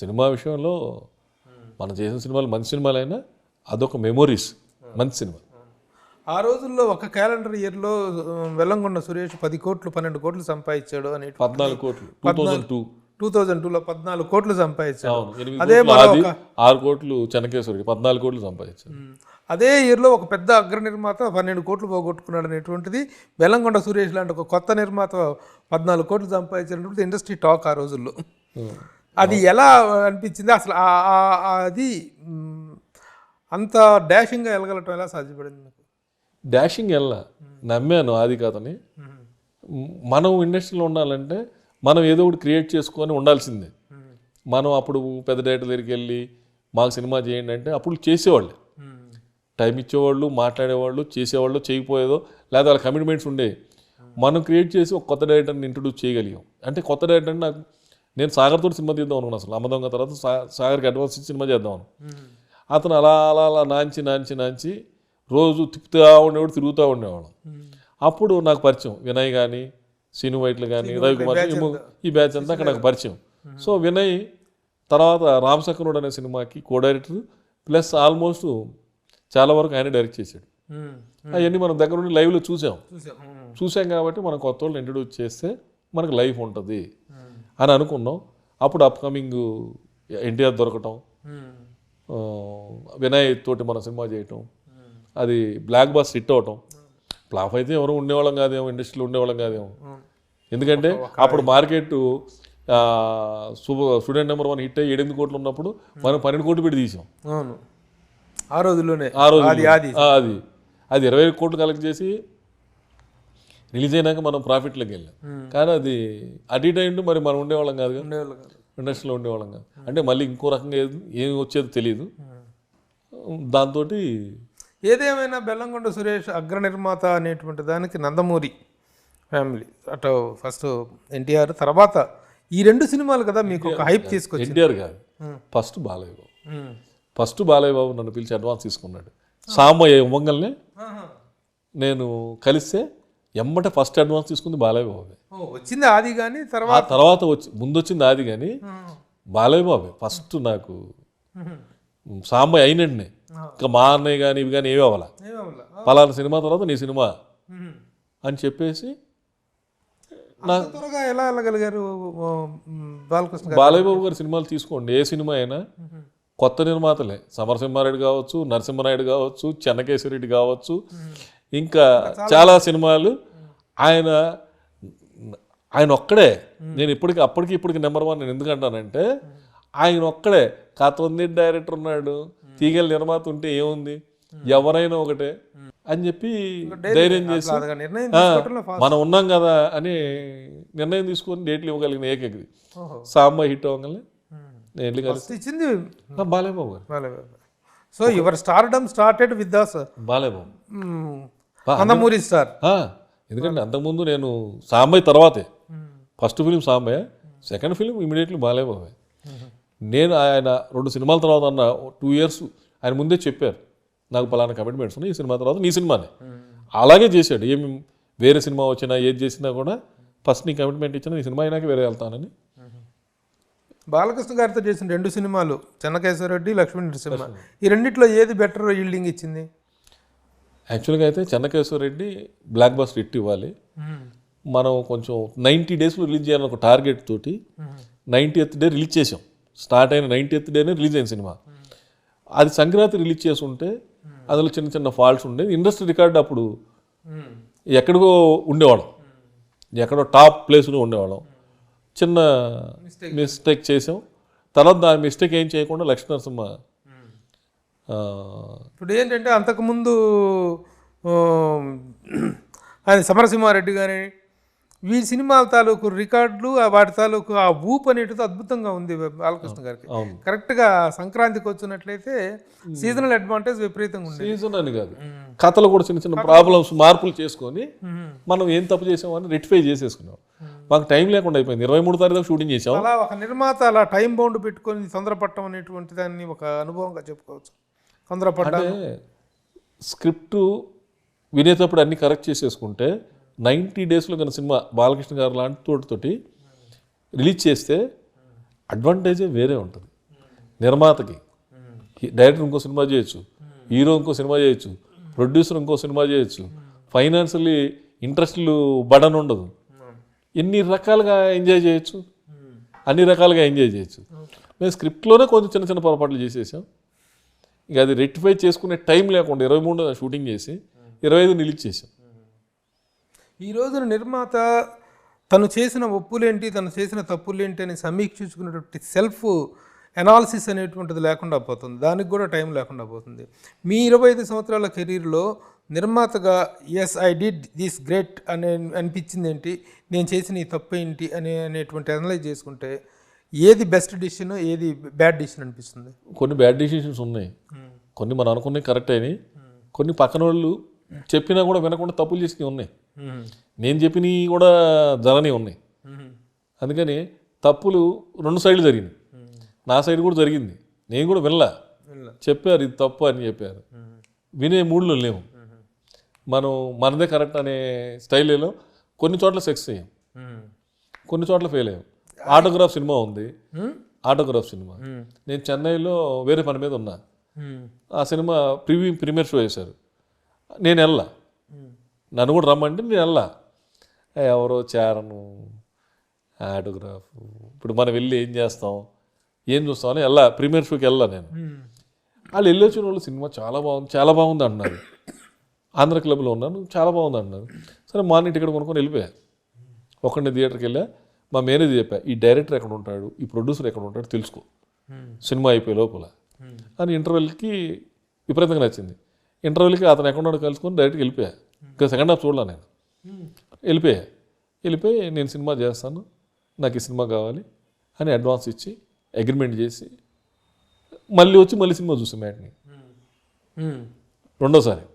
సినిమా విషయంలో మనం చేసిన సినిమాలు మంచి సినిమాలైనా అదొక మెమోరీస్, మంచి సినిమా. ఆ రోజుల్లో ఒక క్యాలెండర్ ఇయర్లో వెల్లంకొండ సురేష్ 10 కోట్లు 12 కోట్లు సంపాదించాడు అని. 14 కోట్లు 2002లో 14 కోట్లు సంపాదించాడు. అదే 6 కోట్లు చెన్నకేశ్వరికి, 14 కోట్లు సంపాదించాడు. అదే ఇయర్లో ఒక పెద్ద అగ్ర నిర్మాత 12 కోట్లు పోగొట్టుకున్నాడు అనేటువంటిది, వెల్లంకొండ సురేష్ లాంటి ఒక కొత్త నిర్మాత 14 కోట్లు సంపాదించినటువంటి ఇండస్ట్రీ టాక్ ఆ రోజుల్లో. అది ఎలా అనిపించింది అసలు? అది అంత డాషింగ్గా వెళ్ళగలటం ఎలా సాధ్యపడింది మీకు? డాషింగ్ వెళ్ళా, నమ్మాను ఆది కథని. మనం ఇండస్ట్రీలో ఉండాలంటే మనం ఏదో ఒకటి క్రియేట్ చేసుకొని ఉండాల్సిందే. మనం అప్పుడు పెద్ద డైరెక్టర్ దగ్గరికి వెళ్ళి మాకు సినిమా చేయండి అంటే అప్పుడు చేసేవాళ్ళు, టైం ఇచ్చేవాళ్ళు, మాట్లాడేవాళ్ళు, చేసేవాళ్ళు, చేయకపోయేదో లేదా వాళ్ళ కమిట్మెంట్స్ ఉండేవి. మనం క్రియేట్ చేసి ఒక కొత్త డైరెక్టర్ని ఇంట్రొడ్యూస్ చేయగలిగాం. అంటే కొత్త డైరెక్టర్ అంటే నాకు, నేను సాగర్తో సినిమా తీద్దాం అనుకున్నాను అసలు. అమ్మదొంగ తర్వాత సాగర్కి అడ్వాన్స్ ఇచ్చి సినిమా చేద్దాం. అతను అలా అలా అలా నాంచి రోజు తిరుగుతూ ఉండేవాళ్ళం. అప్పుడు నాకు పరిచయం వినయ్ కానీ, సీను వైట్లు కానీ, రవికుమార్, ఈ బ్యాచ్ అంతా అక్కడ నాకు పరిచయం. సో వినయ్ తర్వాత రామసక్కనుడు అనే సినిమాకి కో డైరెక్టర్ ప్లస్ ఆల్మోస్ట్ చాలా వరకు ఆయన డైరెక్ట్ చేశాడు. అవన్నీ మనం దగ్గర నుండి లైవ్లో చూసాం కాబట్టి మనం కొత్త వాళ్ళు ఇంట్రడ్యూస్ చేస్తే మనకు లైఫ్ ఉంటుంది అని అనుకున్నాం. అప్పుడు అప్కమింగ్ ఎన్టీఆర్ దొరకటం, వినయ్ తోటి మన సినిమా చేయటం, అది బ్లాక్ బాస్ హిట్ అవటం. ఫ్లాప్ అయితే ఎవరు ఉండేవాళ్ళం కాదేమో, ఇండస్ట్రీలో ఉండేవాళ్ళం కాదేమో. ఎందుకంటే అప్పుడు మార్కెట్ స్టూడెంట్ నెంబర్ 1 హిట్ అయ్యి 7-8 కోట్లు ఉన్నప్పుడు మనం 12 కోట్లు పెట్టి తీసాం. అవును, ఆ రోజుల్లోనే. ఆ రోజు అది 20 కోట్లు కలెక్ట్ చేసి రిలీజ్ అయినాక మనం ప్రాఫిట్లోకి వెళ్ళాం. కానీ అది అటు ఇటు అయిండు, మరి మనం ఉండేవాళ్ళం కాదు, ఇండస్ట్రీలో ఉండేవాళ్ళం కాదు. అంటే మళ్ళీ ఇంకో రకంగా ఏమి వచ్చేది తెలియదు. దాంతో ఏదేమైనా బెల్లంకొండ సురేష్ అగ్ర నిర్మాత అనేటువంటి దానికి నందమూరి ఫ్యామిలీ, అటు ఫస్ట్ ఎన్టీఆర్, తర్వాత ఈ 2 సినిమాలు కదా మీకు ఒక హైప్ తీసుకొచ్చి. ఎన్టీఆర్ కాదు, ఫస్ట్ బాలయ్య బాబు. ఫస్ట్ బాలయ్య బాబు నన్ను పిలిచి అడ్వాన్స్ తీసుకున్నాడు. సాంబయ్య ఇవ్వగలనే నేను కలిస్తే ఎమ్మటే ఫస్ట్ అడ్వాన్స్ తీసుకుంది బాలయ్య బాబు. వచ్చింది ఆది, కానీ తర్వాత ముందు వచ్చింది ఆది, కానీ బాలయ్య బాబే ఫస్ట్. నాకు సాంబయ్య అయినట్టునే, ఇంకా మా అన్నయ్య కానీ ఇవి కానీ ఏవి అవ్వాలా, పలానా సినిమా తర్వాత నీ సినిమా అని చెప్పేసి త్వరగా ఎలా వెళ్ళగలిగారు బాలకృష్ణ? బాలయ్య బాబు గారి సినిమాలు తీసుకోండి, ఏ సినిమా అయినా కొత్త నిర్మాతలే. సమరసింహారెడ్డి కావచ్చు, నరసింహనాయుడు కావచ్చు, చెన్నకేశ్వరరెడ్డి కావచ్చు, ఇంకా చాలా సినిమాలు. ఆయన ఒక్కడే. నేను అప్పటికి నెంబర్ 1 నేను ఎందుకంటానంటే ఆయన ఒక్కడే. కాతొంది డైరెక్టర్ ఉన్నాడు, తీగల నిర్మాత ఉంటే ఏముంది, ఎవరైనా ఒకటే అని చెప్పి ధైర్యం చేసి మనం ఉన్నాం కదా అని నిర్ణయం తీసుకొని డేట్లు ఇవ్వగలిగిన ఏకైకది సాంబయ్య హిట్ అవ్వగలనే నేను వెళ్ళి కలిసి ఇచ్చింది బాలయ్య బాబు గారు. So your stardom started with the Balayya Babu, Nandamuri star. ఎందుకంటే అంతకుముందు నేను సాంబయ్య తర్వాతే, first film Sambayya, second film immediately Balayya Babu. నేను ఆయన 2 సినిమాల తర్వాత అన్న 2 years ఆయన ముందే చెప్పారు, నాకు పలానా కమిట్మెంట్స్ ఉన్నాయి, ఈ సినిమా తర్వాత నీ సినిమానే. అలాగే చేశాడు. ఏమి వేరే సినిమా వచ్చినా ఏది చేసినా కూడా ఫస్ట్ నీ కమిట్మెంట్ ఇచ్చినా నీ సినిమా అయినాక వేరే వెళ్తానని. బాలకృష్ణ గారితో చేసిన 2 సినిమాలు చెన్నకేశ్వరరెడ్డి, లక్ష్మీ నరసింహ, ఈ రెండిట్లో ఏది బెటర్ ఈల్డింగ్ ఇచ్చింది? యాక్చువల్గా అయితే చెన్నకేశ్వరరెడ్డి బ్లాక్ బస్టర్ హిట్ ఇవ్వాలి. మనం కొంచెం 90 daysలో రిలీజ్ చేయాలని ఒక టార్గెట్ తోటి 90th day రిలీజ్ చేసాం. స్టార్ట్ అయిన 90th dayనే రిలీజ్ అయిన సినిమా. అది సంక్రాంతి రిలీజ్ చేసి ఉంటే అందులో చిన్న చిన్న ఫాల్ట్స్ ఉండేది. ఇండస్ట్రీ రికార్డు అప్పుడు ఎక్కడికో ఉండేవాళ్ళం, ఎక్కడో టాప్ ప్లేస్లో ఉండేవాళ్ళం. చిన్న మిస్టేక్ చేసాం. తర్వాత దాని మిస్టేక్ ఏం చేయకుండా లక్ష్మీ నరసింహ. ఇప్పుడు ఏంటంటే అంతకుముందు ఆయన సమరసింహారెడ్డి కానీ వీరి సినిమాల తాలూకు రికార్డులు, వాటి తాలూకు ఆ ఊపు అనేటిది అద్భుతంగా ఉంది బాలకృష్ణ గారికి. కరెక్ట్గా సంక్రాంతికి వచ్చినట్లయితే సీజనల్ అడ్వాంటేజ్ విపరీతంగా ఉంది. సీజన్ అని కాదు, కథలు కూడా చిన్న చిన్న ప్రాబ్లమ్స్ మార్పులు చేసుకొని మనం ఏం తప్పు చేసామని రెక్టిఫై చేసేసుకున్నాం. మాకు టైం లేకుండా అయిపోయింది. 23 తారీఖు షూటింగ్ చేసాం. అలా ఒక నిర్మాత అలా టైం బౌండ్ పెట్టుకొని తొందరపడటం అనేటువంటి దాన్ని ఒక అనుభవంగా చెప్పుకోవచ్చు. తొందరపడ్డా స్క్రిప్ట్ వినేటప్పుడు అన్ని కరెక్ట్ చేసేసుకుంటే 90 daysలో కన్నా సినిమా బాలకృష్ణ గారు లాంటి తోటి రిలీజ్ చేస్తే అడ్వాంటేజే వేరే ఉంటుంది. నిర్మాతకి డైరెక్టర్ ఇంకో సినిమా చేయొచ్చు, హీరో ఇంకో సినిమా చేయొచ్చు, ప్రొడ్యూసర్ ఇంకో సినిమా చేయొచ్చు, ఫైనాన్షియల్లీ ఇంట్రెస్ట్లు బడన్ ఉండదు. ఎన్ని రకాలుగా ఎంజాయ్ చేయొచ్చు, అన్ని రకాలుగా ఎంజాయ్ చేయొచ్చు. మేము స్క్రిప్ట్లోనే కొంచెం చిన్న చిన్న పొరపాట్లు చేసేసాం. ఇక అది రెక్టిఫై చేసుకునే టైం లేకుండా 23 షూటింగ్ చేసి 25 రిలీజ్ చేసాం. ఈ రోజున నిర్మాత తను చేసిన ఒప్పులేంటి, తను చేసిన తప్పులేంటి అని సమీక్షించుకునేటువంటి సెల్ఫ్ అనాలిసిస్ అనేటువంటిది లేకుండా పోతుంది. దానికి కూడా టైం లేకుండా పోతుంది. మీ 25 సంవత్సరాల కెరీర్లో నిర్మాతగా yes I did this great అనిపించింది ఏంటి, నేను చేసిన ఈ తప్పు ఏంటి అనేటువంటి అనలైజ్ చేసుకుంటే ఏది బెస్ట్ డిసిషన్, ఏది బ్యాడ్ డిసిషన్ అనిపిస్తుంది? కొన్ని బ్యాడ్ డిసిషన్స్ ఉన్నాయి, కొన్ని మనం అనుకున్నవి కరెక్ట్ అయినాయి, కొన్ని పక్కన వాళ్ళు చెప్పినా కూడా వినకుండా తప్పులు చేసినవి ఉన్నాయి, నేను చెప్పినవి కూడా జరగని ఉన్నాయి. అందుకని తప్పులు 2 సైడ్లు జరిగింది. నా సైడ్ కూడా జరిగింది, నేను కూడా వినలా. చెప్పారు ఇది తప్పు అని చెప్పారు, వినే మూడ్లో లేవు. మనం మనదే కరెక్ట్ అనే స్టైల్లో కొన్ని చోట్ల సక్సెస్ అయ్యాం, కొన్ని చోట్ల ఫెయిల్ అయ్యాం. ఆటోగ్రాఫ్ సినిమా ఉంది, ఆటోగ్రాఫ్ సినిమా నేను చెన్నైలో వేరే పని మీద ఉన్నా. ఆ సినిమా ప్రీమియర్ షో చేశారు, నేను వెళ్ళా. నన్ను కూడా రమ్మంటే నేను వెళ్ళా. ఎవరో చేరను, ఆటోగ్రాఫ్ ఇప్పుడు మనం వెళ్ళి ఏం చేస్తాం, ఏం చూస్తామని వెళ్ళా. ప్రీమియర్ షోకి వెళ్ళా నేను. వాళ్ళు వెళ్ళి వచ్చిన వాళ్ళు సినిమా చాలా బాగుంది అంటున్నారు. ఆంధ్ర క్లబ్లో ఉన్నాను, చాలా బాగుంది అంటున్నారు. సరే మార్నింగ్ టికెట్ కొనుక్కొని వెళ్ళిపోయా. ఒకరిని థియేటర్కి వెళ్ళా, మా మేనేజర్ చెప్పా, ఈ డైరెక్టర్ ఎక్కడ ఉంటాడు, ఈ ప్రొడ్యూసర్ ఎక్కడ ఉంటాడు తెలుసుకో సినిమా అయిపోయే లోపల అని. ఇంటర్వెల్కి విపరీతంగా నచ్చింది. ఇంటర్వెల్కి అతను ఎక్కడ ఉన్నాడో కలుసుకొని డైరెక్ట్గా వెళ్ళిపోయా. ఇంకా సెకండ్ హాఫ్ చూడలా నేను. వెళ్ళిపోయి నేను సినిమా చేస్తాను, నాకు ఈ సినిమా కావాలి అని అడ్వాన్స్ ఇచ్చి అగ్రిమెంట్ చేసి మళ్ళీ సినిమా చూసాం మ్యాట్ని రెండోసారి.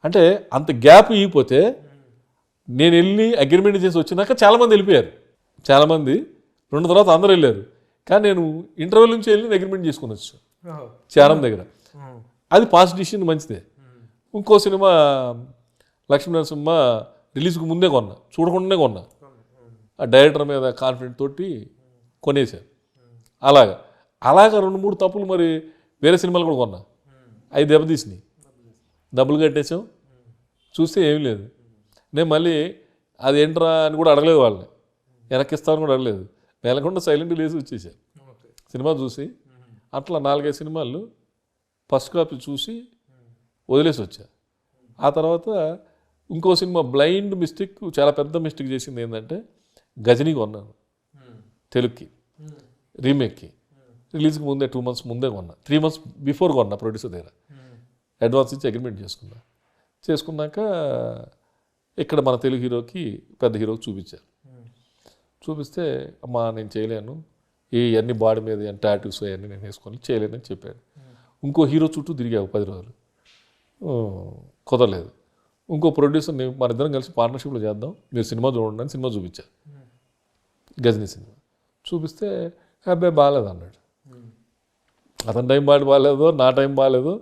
అంటే అంత గ్యాప్ ఇవ్వకపోతే నేను వెళ్ళి అగ్రిమెంట్ చేసి వచ్చినాక చాలామంది వెళ్ళిపోయారు. చాలామంది రెండు తర్వాత అందరూ వెళ్ళారు. కానీ నేను ఇంటర్వ్యూ నుంచి వెళ్ళి అగ్రిమెంట్ చేసుకుని వచ్చాను చారం దగ్గర. అది పాస్ట్ డిసిషన్, మంచిదే. ఇంకో సినిమా లక్ష్మీనరసింహ రిలీజ్కి ముందే కొన్నా, చూడకుండానే కొన్నా. ఆ డైరెక్టర్ మీద కాన్ఫిడెంట్ తోటి కొనేసాను. అలాగా 2-3 తప్పులు మరి వేరే సినిమాలు కూడా కొన్నా. అవి దెబ్బతీసినాయి. డబ్బులు కట్టేసాం, చూస్తే ఏమీ లేదు. నేను మళ్ళీ అది ఏంట్రా అని కూడా అడగలేదు, వాళ్ళని వెనక్కి ఇస్తామని కూడా అడగలేదు. వెళ్ళకుండా సైలెంట్ లేసి వచ్చేసాను సినిమా చూసి. అట్లా 4-5 సినిమాలు ఫస్ట్ కాపీ చూసి వదిలేసి వచ్చా. ఆ తర్వాత ఇంకో సినిమా బ్లైండ్ మిస్టేక్, చాలా పెద్ద మిస్టేక్ చేసింది ఏంటంటే గజనీ కొన్నాను తెలుగుకి, రీమేక్కి. రిలీజ్కి ముందే 2 months ముందే కొన్నా, 3 months బిఫోర్ కొన్నా ప్రొడ్యూసర్ దగ్గర. అడ్వాన్స్ ఇచ్చి అగ్రిమెంట్ చేసుకున్నాక ఇక్కడ మన తెలుగు హీరోకి, పెద్ద హీరోకి చూపించారు. చూపిస్తే అమ్మా నేను చేయలేను, అన్ని బాడీ మీద టాటూస్ అవన్నీ నేను వేసుకొని చేయలేనని చెప్పాడు. ఇంకో హీరో చుట్టూ తిరిగావు 10 రోజులు, కుదరలేదు. ఇంకో ప్రొడ్యూసర్ని మన ఇద్దరం కలిసి పార్ట్నర్షిప్లో చేద్దాం, మీరు సినిమా చూడండి అని సినిమా చూపించారు. గజనీ సినిమా చూపిస్తే అబ్బాయి బాగాలేదు అన్నాడు. అతని టైం బాగాలేదో, నా టైం బాగాలేదు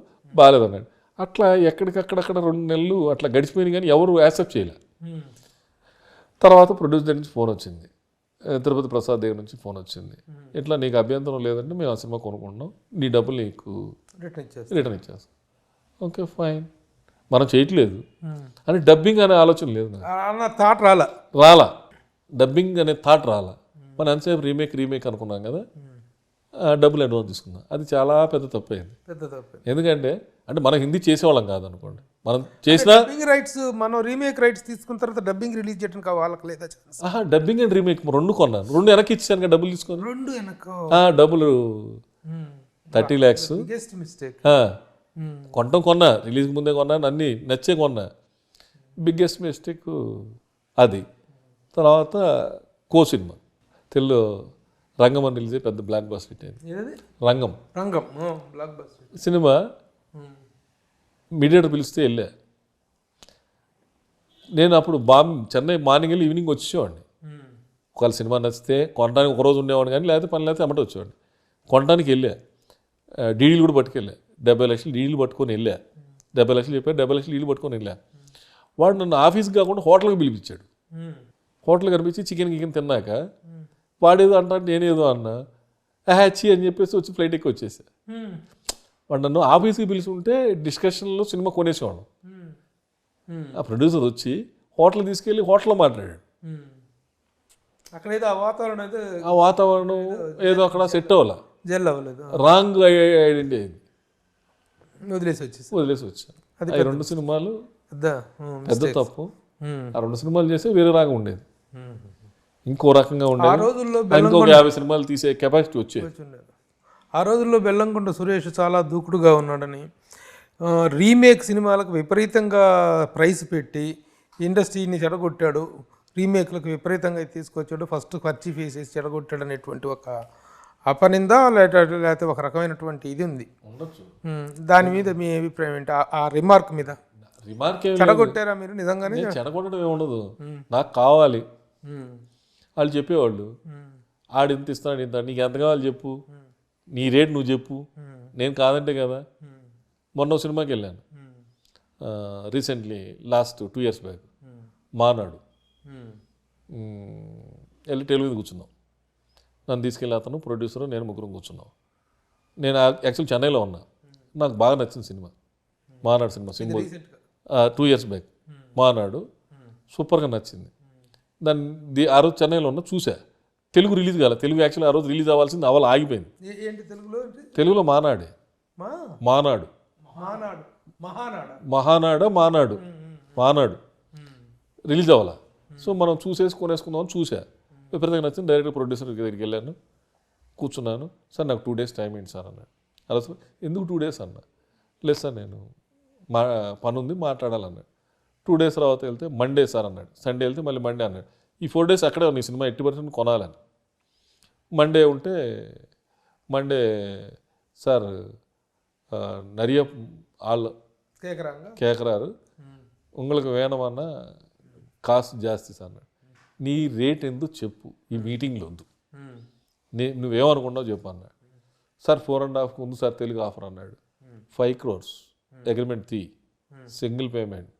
అన్నాడు. అట్లా ఎక్కడికక్కడక్కడ 2 నెలలు అట్లా గడిచిపోయింది, కానీ ఎవరు యాక్సెప్ట్ చేయలే. తర్వాత ప్రొడ్యూసర్ నుంచి ఫోన్ వచ్చింది, తిరుపతి ప్రసాద్ దగ్గర నుంచి ఫోన్ వచ్చింది. ఇట్లా నీకు అభ్యంతరం లేదంటే మేము ఆ సినిమా కొనుక్కుంటున్నాం, నీ డబ్బులు నీకు రిటర్న్ ఇచ్చేస్తాం. ఓకే ఫైన్, మనం చేయట్లేదు అని డబ్బింగ్ అనే ఆలోచన లేదు నాకు. రాలా డబ్బింగ్ అనే థాట్ రాలా. మనం ఎంతసేపు రీమేక్ అనుకున్నాం కదా, డబ్బులు అడ్వాన్స్ తీసుకున్నాం. అది చాలా పెద్ద తప్పు అయింది. ఎందుకంటే మనం హిందీ చేసేవాళ్ళం కాదు అనుకోండి, మనం చేసిన రైట్స్, మనం రీమేక్ రైట్స్ తీసుకున్న తర్వాత డబ్బింగ్ రిలీజ్ చేయడానికి వాళ్ళకి లేదా? డబ్బింగ్ అండ్ రీమేక్ 2 కొన్నాను, 2 వెనక్కి ఇచ్చాను కదా డబ్బులు తీసుకొని. 2 వెనక డబ్బులు 30 lakhs మిస్టేక్. కొన్నా, రిలీజ్కి ముందే కొన్నాను, అన్నీ నచ్చే కొన్నా. బిగ్గెస్ట్ మిస్టేక్ అది. తర్వాత కో సినిమా తెలుగు రంగం అని రిలీజ్ పెద్ద బ్లాక్ బస్టర్ హిట్ అయింది. రంగం బ్లాక్ బస్టర్ సినిమా. మీడియేటర్ పిలిస్తే వెళ్ళా నేను. అప్పుడు చెన్నై మార్నింగ్ వెళ్ళి ఈవినింగ్ వచ్చేవాడిని. ఒకవేళ సినిమా నచ్చితే కొనడానికి ఒకరోజు ఉండేవాడిని, కానీ లేకపోతే పని లేకపోతే అమ్మట వచ్చేవాడిని. కొనడానికి వెళ్ళా, డీడీలు కూడా పట్టుకెళ్ళా. 70 లక్షలు డీడీలు పట్టుకొని వెళ్ళా. 70 లక్షలు చెప్పారు, 70 లక్షలు డీడీలు పట్టుకొని వెళ్ళా. వాడు నన్ను ఆఫీస్కి కాకుండా హోటల్కి పిలిపించాడు. హోటల్ కనిపించి చికెన్ తిన్నాక వాడేదో అంటా, నేనేదో అన్నా, హ్యాచీ అని చెప్పేసి వచ్చి ఫ్లైట్ ఎక్కి వచ్చేసా. వాడు నన్ను ఆఫీస్కి పిలుచుంటే డిస్కషన్లో సినిమా కొనేసేవాడు. ఆ ప్రొడ్యూసర్ వచ్చి హోటల్ తీసుకెళ్ళి హోటల్లో మాట్లాడాడు. అక్కడ ఆ వాతావరణం ఏదో అక్కడ సెట్ అవ్వాల, రాంగ్ ఐడెంటిటీ అయింది. వదిలేసి వచ్చా. 2 సినిమాలు పెద్ద తప్పు. ఆ 2 సినిమాలు చేస్తే వేరే రాగా ఉండేది, ఇంకో రకంగా ఉండేది. ఇంకొక 50 సినిమాలు తీసే కెపాసిటీ వచ్చేది. ఆ రోజుల్లో బెల్లంకొండ సురేష్ చాలా దూకుడుగా ఉన్నాడని, రీమేక్ సినిమాలకు విపరీతంగా ప్రైస్ పెట్టి ఇండస్ట్రీని చెడగొట్టాడు, రీమేక్లకు విపరీతంగా తీసుకొచ్చాడు, ఫస్ట్ ఖర్చు వేసేసి చెడగొట్టాడు అనేటువంటి ఒక అపనింద లేకపోతే ఒక రకమైనటువంటి ఇది ఉంది. దాని మీద మీ అభిప్రాయం ఏంటి? ఆ రిమార్క్ మీద. రిమార్క్ చెడగొట్టారా మీరు నిజంగానే? చెడగొట్టడం ఏమి ఉండదు, నాకు కావాలి వాళ్ళు చెప్పేవాళ్ళు. ఆడింత ఇస్తాడు, ఇంత, నీకు ఎంత కావాలి చెప్పు, నీ రేట్ నువ్వు చెప్పు, నేను కాదంటే కదా. మొన్న సినిమాకి వెళ్ళాను రీసెంట్లీ, లాస్ట్ 2 years బ్యాక్, మానాడు. వెళ్ళి టెలివిజన్ కూర్చున్నాం. నన్ను తీసుకెళ్ళి అతను, ప్రొడ్యూసరు, నేను ముగ్గురం కూర్చున్నాం. నేను యాక్చువల్ చెన్నైలో ఉన్నా. నాకు బాగా నచ్చిన సినిమా మానాడు సినిమా, సింబల్. 2 years బ్యాక్ మానాడు సూపర్గా నచ్చింది. దాన్ని ఆ రోజు చెన్నైలో ఉన్నా, చూసా. తెలుగు రిలీజ్ కాలే, తెలుగు యాక్చువల్ ఆ రోజు రిలీజ్ అవ్వాల్సింది, ఆగిపోయింది. తెలుగులో మానాడే. మానాడు మహానాడు మహానాడు మానాడు రిలీజ్ అవ్వాలా. సో మనం కొనేసుకుందామని చూసా. విపరీతంగా నచ్చింది. డైరెక్ట్ ప్రొడ్యూసర్ దగ్గరికి వెళ్ళాను, కూర్చున్నాను. సార్ నాకు 2 days టైం ఏంటి సార్ అన్నాడు. అలా సార్ ఎందుకు 2 days అన్నా. లేదు సార్ నేను పని ఉంది మాట్లాడాలన్నాడు. 2 days తర్వాత వెళ్తే మండే సార్ అన్నాడు. సండే వెళ్తే మళ్ళీ మండే అన్నాడు. ఈ 4 days అక్కడే నీ సినిమా 80% కొనాలని. మండే ఉంటే మండే సార్ நிறைய ஆள் கேட்குறாரு, உங்களுக்கு வேணுమన్నా కాస్ట్ జాస్తి సార్ అన్నాడు. నీ రేట్ ఎందుకు చెప్పు, ఈ మీటింగ్లో వద్దు, నువ్వేమనుకున్నావు చెప్పు అన్నాడు. సార్ 4.5 ఉంది సార్ తెలుగు ఆఫర్ అన్నాడు. 5 crores అగ్రిమెంట్ సింగిల్ పేమెంట్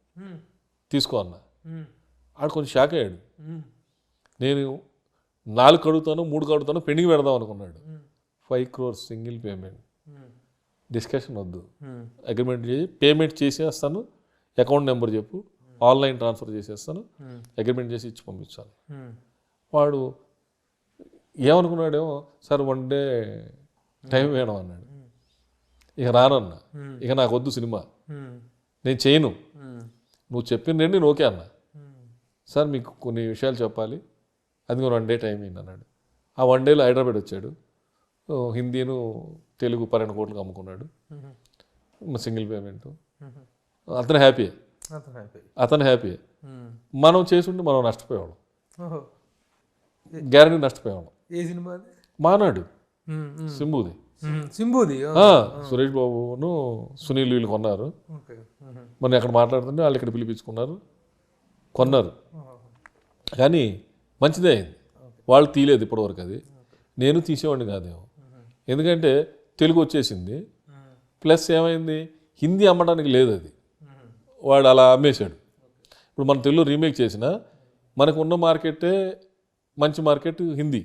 తీసుకో అన్నా. ఆడు కొంచెం షాక్ అయ్యాడు. నేను 4 కడుగుతాను 3 కడుగుతాను పెండింగ్ పెడదాం అనుకున్నాడు. 5 crores సింగిల్ పేమెంట్, డిస్కషన్ వద్దు, అగ్రిమెంట్ చేసి పేమెంట్ చేసేస్తాను, అకౌంట్ నెంబర్ చెప్పు, ఆన్లైన్ ట్రాన్స్ఫర్ చేసేస్తాను, అగ్రిమెంట్ చేసి ఇచ్చి పంపించాను. వాడు ఏమనుకున్నాడేమో సార్ 1 day టైం వేయడం అన్నాడు. ఇక రానన్నా, ఇక నాకు వద్దు సినిమా, నేను చేయను, నువ్వు చెప్పిన రేటు నేను ఓకే అన్నా. సార్ మీకు కొన్ని విషయాలు చెప్పాలి, అది 1 day టైం ఏంటి అన్నాడు. ఆ 1 dayలో హైదరాబాద్ వచ్చాడు. హిందీను తెలుగు 12 కోట్లకు అమ్ముకున్నాడు. Single payment. అతను హ్యాపీ. మనం చేసుంటే మనం నష్టపోయేవాళ్ళం, గ్యారంటీ నష్టపోయేవాళ్ళం. ఏ సినిమా? మానాడు, సింబుది. సురేష్ బాబును సునీల్ వీళ్ళు కొన్నారు. మనం ఎక్కడ మాట్లాడుతుంటే వాళ్ళు ఇక్కడ పిలిపించుకున్నారు, కొన్నారు. కానీ మంచిదే అయింది. వాళ్ళు తీయలేదు ఇప్పటివరకు. అది నేను తీసేవాడిని కాదేమో, ఎందుకంటే తెలుగు వచ్చేసింది. ప్లస్ ఏమైంది, హిందీ అమ్మడానికి లేదు. అది వాడు అలా అమ్మేశాడు. ఇప్పుడు మన తెలుగు రీమేక్ చేసినా మనకు ఉన్న మార్కెటే మంచి మార్కెట్ హిందీ.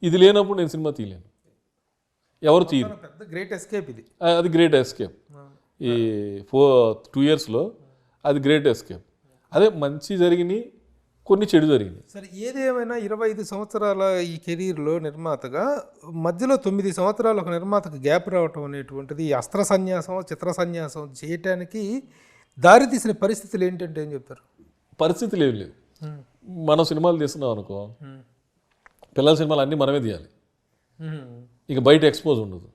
ఇది లేనప్పుడు నేను సినిమా తీయలేను, ఎవరు తీయరు. గ్రేట్ ఎస్కేప్ ఇది. అది గ్రేట్ ఎస్కేప్. ఈ 2 yearsలో అది గ్రేట్ ఎస్కేప్. అదే మంచి జరిగినాయి, కొన్ని చెడు జరిగినాయి. సరే, ఏదేమైనా 25 సంవత్సరాల ఈ కెరీర్లో నిర్మాతగా మధ్యలో 9 సంవత్సరాలు ఒక నిర్మాతకు గ్యాప్ రావటం అనేటువంటిది అస్త్ర సన్యాసం, చిత్ర సన్యాసం చేయటానికి దారి తీసిన పరిస్థితులు ఏంటంటే ఏం చెప్తారు? పరిస్థితులు ఏం లేవు. మనం సినిమాలు తీస్తున్నాం అనుకో, పిల్లల సినిమాలు అన్నీ మనమే తీయాలి. ఇక బయట ఎక్స్పోజ్ ఉండదు.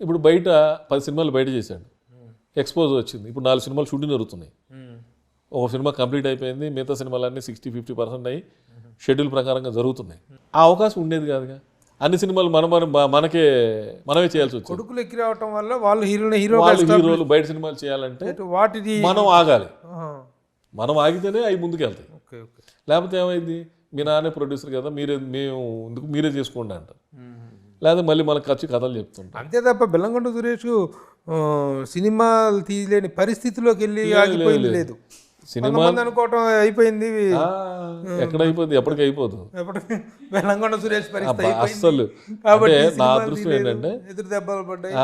ఇప్పుడు బయట 10 సినిమాలు బయట చేశాడు, ఎక్స్పోజ్ వచ్చింది. ఇప్పుడు 4 సినిమాలు షూటింగ్ జరుగుతున్నాయి. ఒక సినిమా కంప్లీట్ అయిపోయింది, మిగతా సినిమాలన్నీ 60-50% అయ్యి షెడ్యూల్ ప్రకారంగా జరుగుతున్నాయి. ఆ అవకాశం ఉండేది కాదుగా. అన్ని సినిమాలు మనమే చేయాల్సి వచ్చింది. కొడుకులు ఎక్కి రావటం వల్ల వాళ్ళు హీరోలు బయట సినిమాలు చేయాలంటే వాటిని మనం ఆగాలి. మనం ఆగితేనే అవి ముందుకెళ్తాయి. లేకపోతే ఏమైంది, మీ నాన్నే ప్రొడ్యూసర్ కదా, మీరే చేసుకోండి అంటారు. లేదా మళ్ళీ మనకు ఖర్చు కథలు చెప్తుంటాం. అంతే తప్ప బెల్లంకొండ సురేష్ సినిమాలు తీయలేని పరిస్థితిలోకి వెళ్ళి ఆగిపోయింది లేదు. సినిమా అనుకోవటం అయిపోయింది. ఎక్కడ అయిపోద్ది, ఎప్పటికీ అయిపోతుంది. బెల్లంకొండ సురేష్ పరిస్థితి అస్సలు. నా అదృష్టం ఏంటంటే ఎదురు దెబ్బలు పడ్డాయి.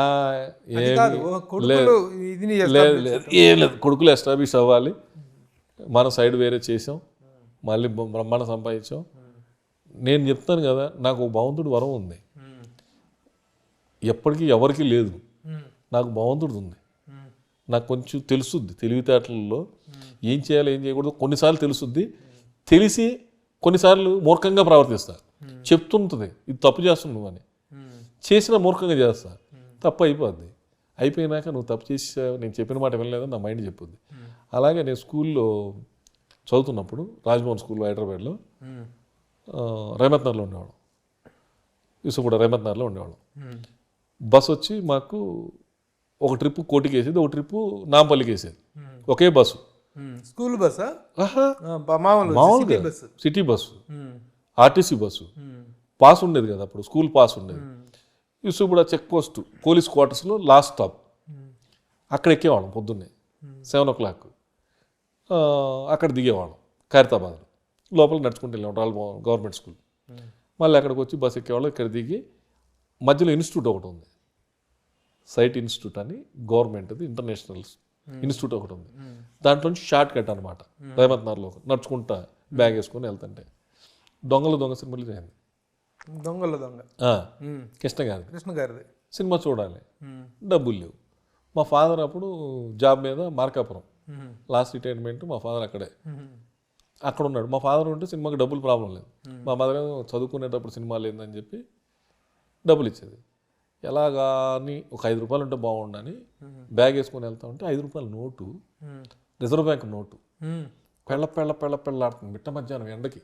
లేదు, కొడుకులు ఎస్టాబ్లిష్ అవ్వాలి, మన సైడ్ వేరే చేసాం, మళ్ళీ బ్రహ్మాండ సంపాదించాం. నేను చెప్తాను కదా, నాకు భగవంతుడు వరం ఉంది, ఎప్పటికీ ఎవరికి లేదు. నాకు భగవంతుడు ఉంది. నాకు కొంచెం తెలుసుద్ది, తెలివితేటలలో ఏం చేయాలి ఏం చేయకూడదు కొన్నిసార్లు తెలుసుద్ది. తెలిసి కొన్నిసార్లు మూర్ఖంగా ప్రవర్తిస్తా. చెప్తుంటుంది ఇది తప్పు చేస్తున్నావు అని, చేసిన మూర్ఖంగా చేస్తా, తప్పు అయిపోద్ది. అయిపోయినాక నువ్వు తప్పు చేసావు, నేను చెప్పిన మాట వినలేదని నా మైండ్ చెప్పుద్ది. అలాగే నేను స్కూల్లో చదువుతున్నప్పుడు రాజ్మోహన్ స్కూల్లో హైదరాబాద్లో రేమత్ నగర్లో ఉండేవాళ్ళం. యూసుఫ్ కూడా రేమత్ నగర్లో ఉండేవాళ్ళం. బస్ వచ్చి మాకు ఒక ట్రిప్ కోటికి వేసేది, ఒక ట్రిప్ నాంపల్లికి వేసేది. ఒకే బస్సు. స్కూల్ బస్సా? మామూలుగా city bus, RTC bus. Pass ఉండేది కదా అప్పుడు, స్కూల్ పాస్ ఉండేది. యూసుఫ్ కూడా చెక్ పోస్ట్ పోలీస్ క్వార్టర్స్లో లాస్ట్ స్టాప్, అక్కడ ఎక్కేవాళ్ళం. పొద్దున్నే 7 o'clock అక్కడ దిగేవాళ్ళం ఖైరతాబాద్లో. లోపల నడుచుకుంటూ వెళ్ళాం, గవర్నమెంట్ స్కూల్. మళ్ళీ అక్కడికి వచ్చి బస్ ఎక్కేవాళ్ళం. ఇక్కడ దిగి మధ్యలో ఇన్స్టిట్యూట్ ఒకటి ఉంది, సైట్ ఇన్స్టిట్యూట్ అని, గవర్నమెంట్ది ఇంటర్నేషనల్ ఇన్స్టిట్యూట్ ఒకటి ఉంది. దాంట్లోంచి షార్ట్ కట్ అనమాట, రేవంత్ నగర్లో నడుచుకుంటా బ్యాగ్ వేసుకొని వెళ్తుంటే దొంగ సినిమాలు చేయండి. దొంగ కృష్ణ గారిది. సినిమా చూడాలి, డబ్బులు లేవు. మా ఫాదర్ అప్పుడు జాబ్ మీద మార్కాపురం, లాస్ట్ రిటైర్మెంట్ మా ఫాదర్ అక్కడే, అక్కడ ఉన్నాడు. మా ఫాదర్ ఉంటే సినిమాకి డబ్బులు ప్రాబ్లం లేదు. మా మదర్ చదువుకునేటప్పుడు సినిమా లేదని చెప్పి డబ్బులు ఇచ్చేది. ఎలాగా అని ఒక 5 రూపాయలు ఉంటే బాగుండని బ్యాగ్ వేసుకొని వెళ్తా ఉంటే 5 రూపాయల నోటు, రిజర్వ్ బ్యాంక్ నోటు పెళ్ళాడుతుంది మిట్ట మధ్యాహ్నం ఎండకి,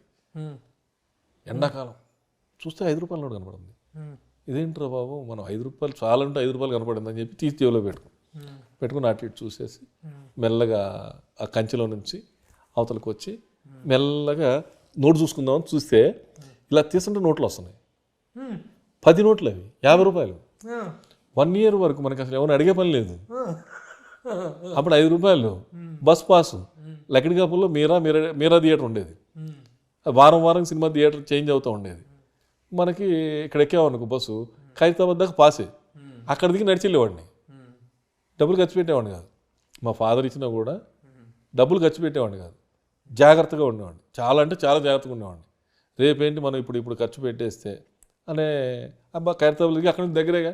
ఎండాకాలం చూస్తే 5 రూపాయల నోటు కనపడింది. ఇదేంట్రా బాబు, మనం 5 రూపాయలు చాలంటే 5 రూపాయలు కనపడింది అని చెప్పి తీసి జేబులో పెట్టుకుని అటు ఇటు చూసేసి మెల్లగా ఆ కంచెలో నుంచి అవతలకు వచ్చి మెల్లగా నోటు చూసుకుందామని చూస్తే ఇలా తీసుకుంటే నోట్లు వస్తున్నాయి. 10 నోట్లు అవి, 50 రూపాయలు. 1 year వరకు మనకి అసలు ఎవరిని అడిగే పని లేదు. అప్పుడు 5 రూపాయలు బస్ పాసు, లకిడికాపుల్లో మీరా థియేటర్ ఉండేది. వారం సినిమా థియేటర్ చేంజ్ అవుతూ ఉండేది. మనకి ఇక్కడ ఎక్కామనుకో బస్సు ఖైరతాబాద్ దాకా పాసే, అక్కడ దిగి నడిచి వెళ్ళేవాడిని. డబ్బులు ఖర్చు పెట్టేవాడిని కాదు. మా ఫాదర్ ఇచ్చినా కూడా డబ్బులు ఖర్చు పెట్టేవాడిని కాదు. జాగ్రత్తగా ఉండేవాడిని, చాలా అంటే చాలా జాగ్రత్తగా ఉండేవాడిని. రేపేంటి మనం ఇప్పుడు ఖర్చు పెట్టేస్తే అనే అబ్బా ఖైరతాబాద్ దిగి అక్కడ నుంచి దగ్గరేగా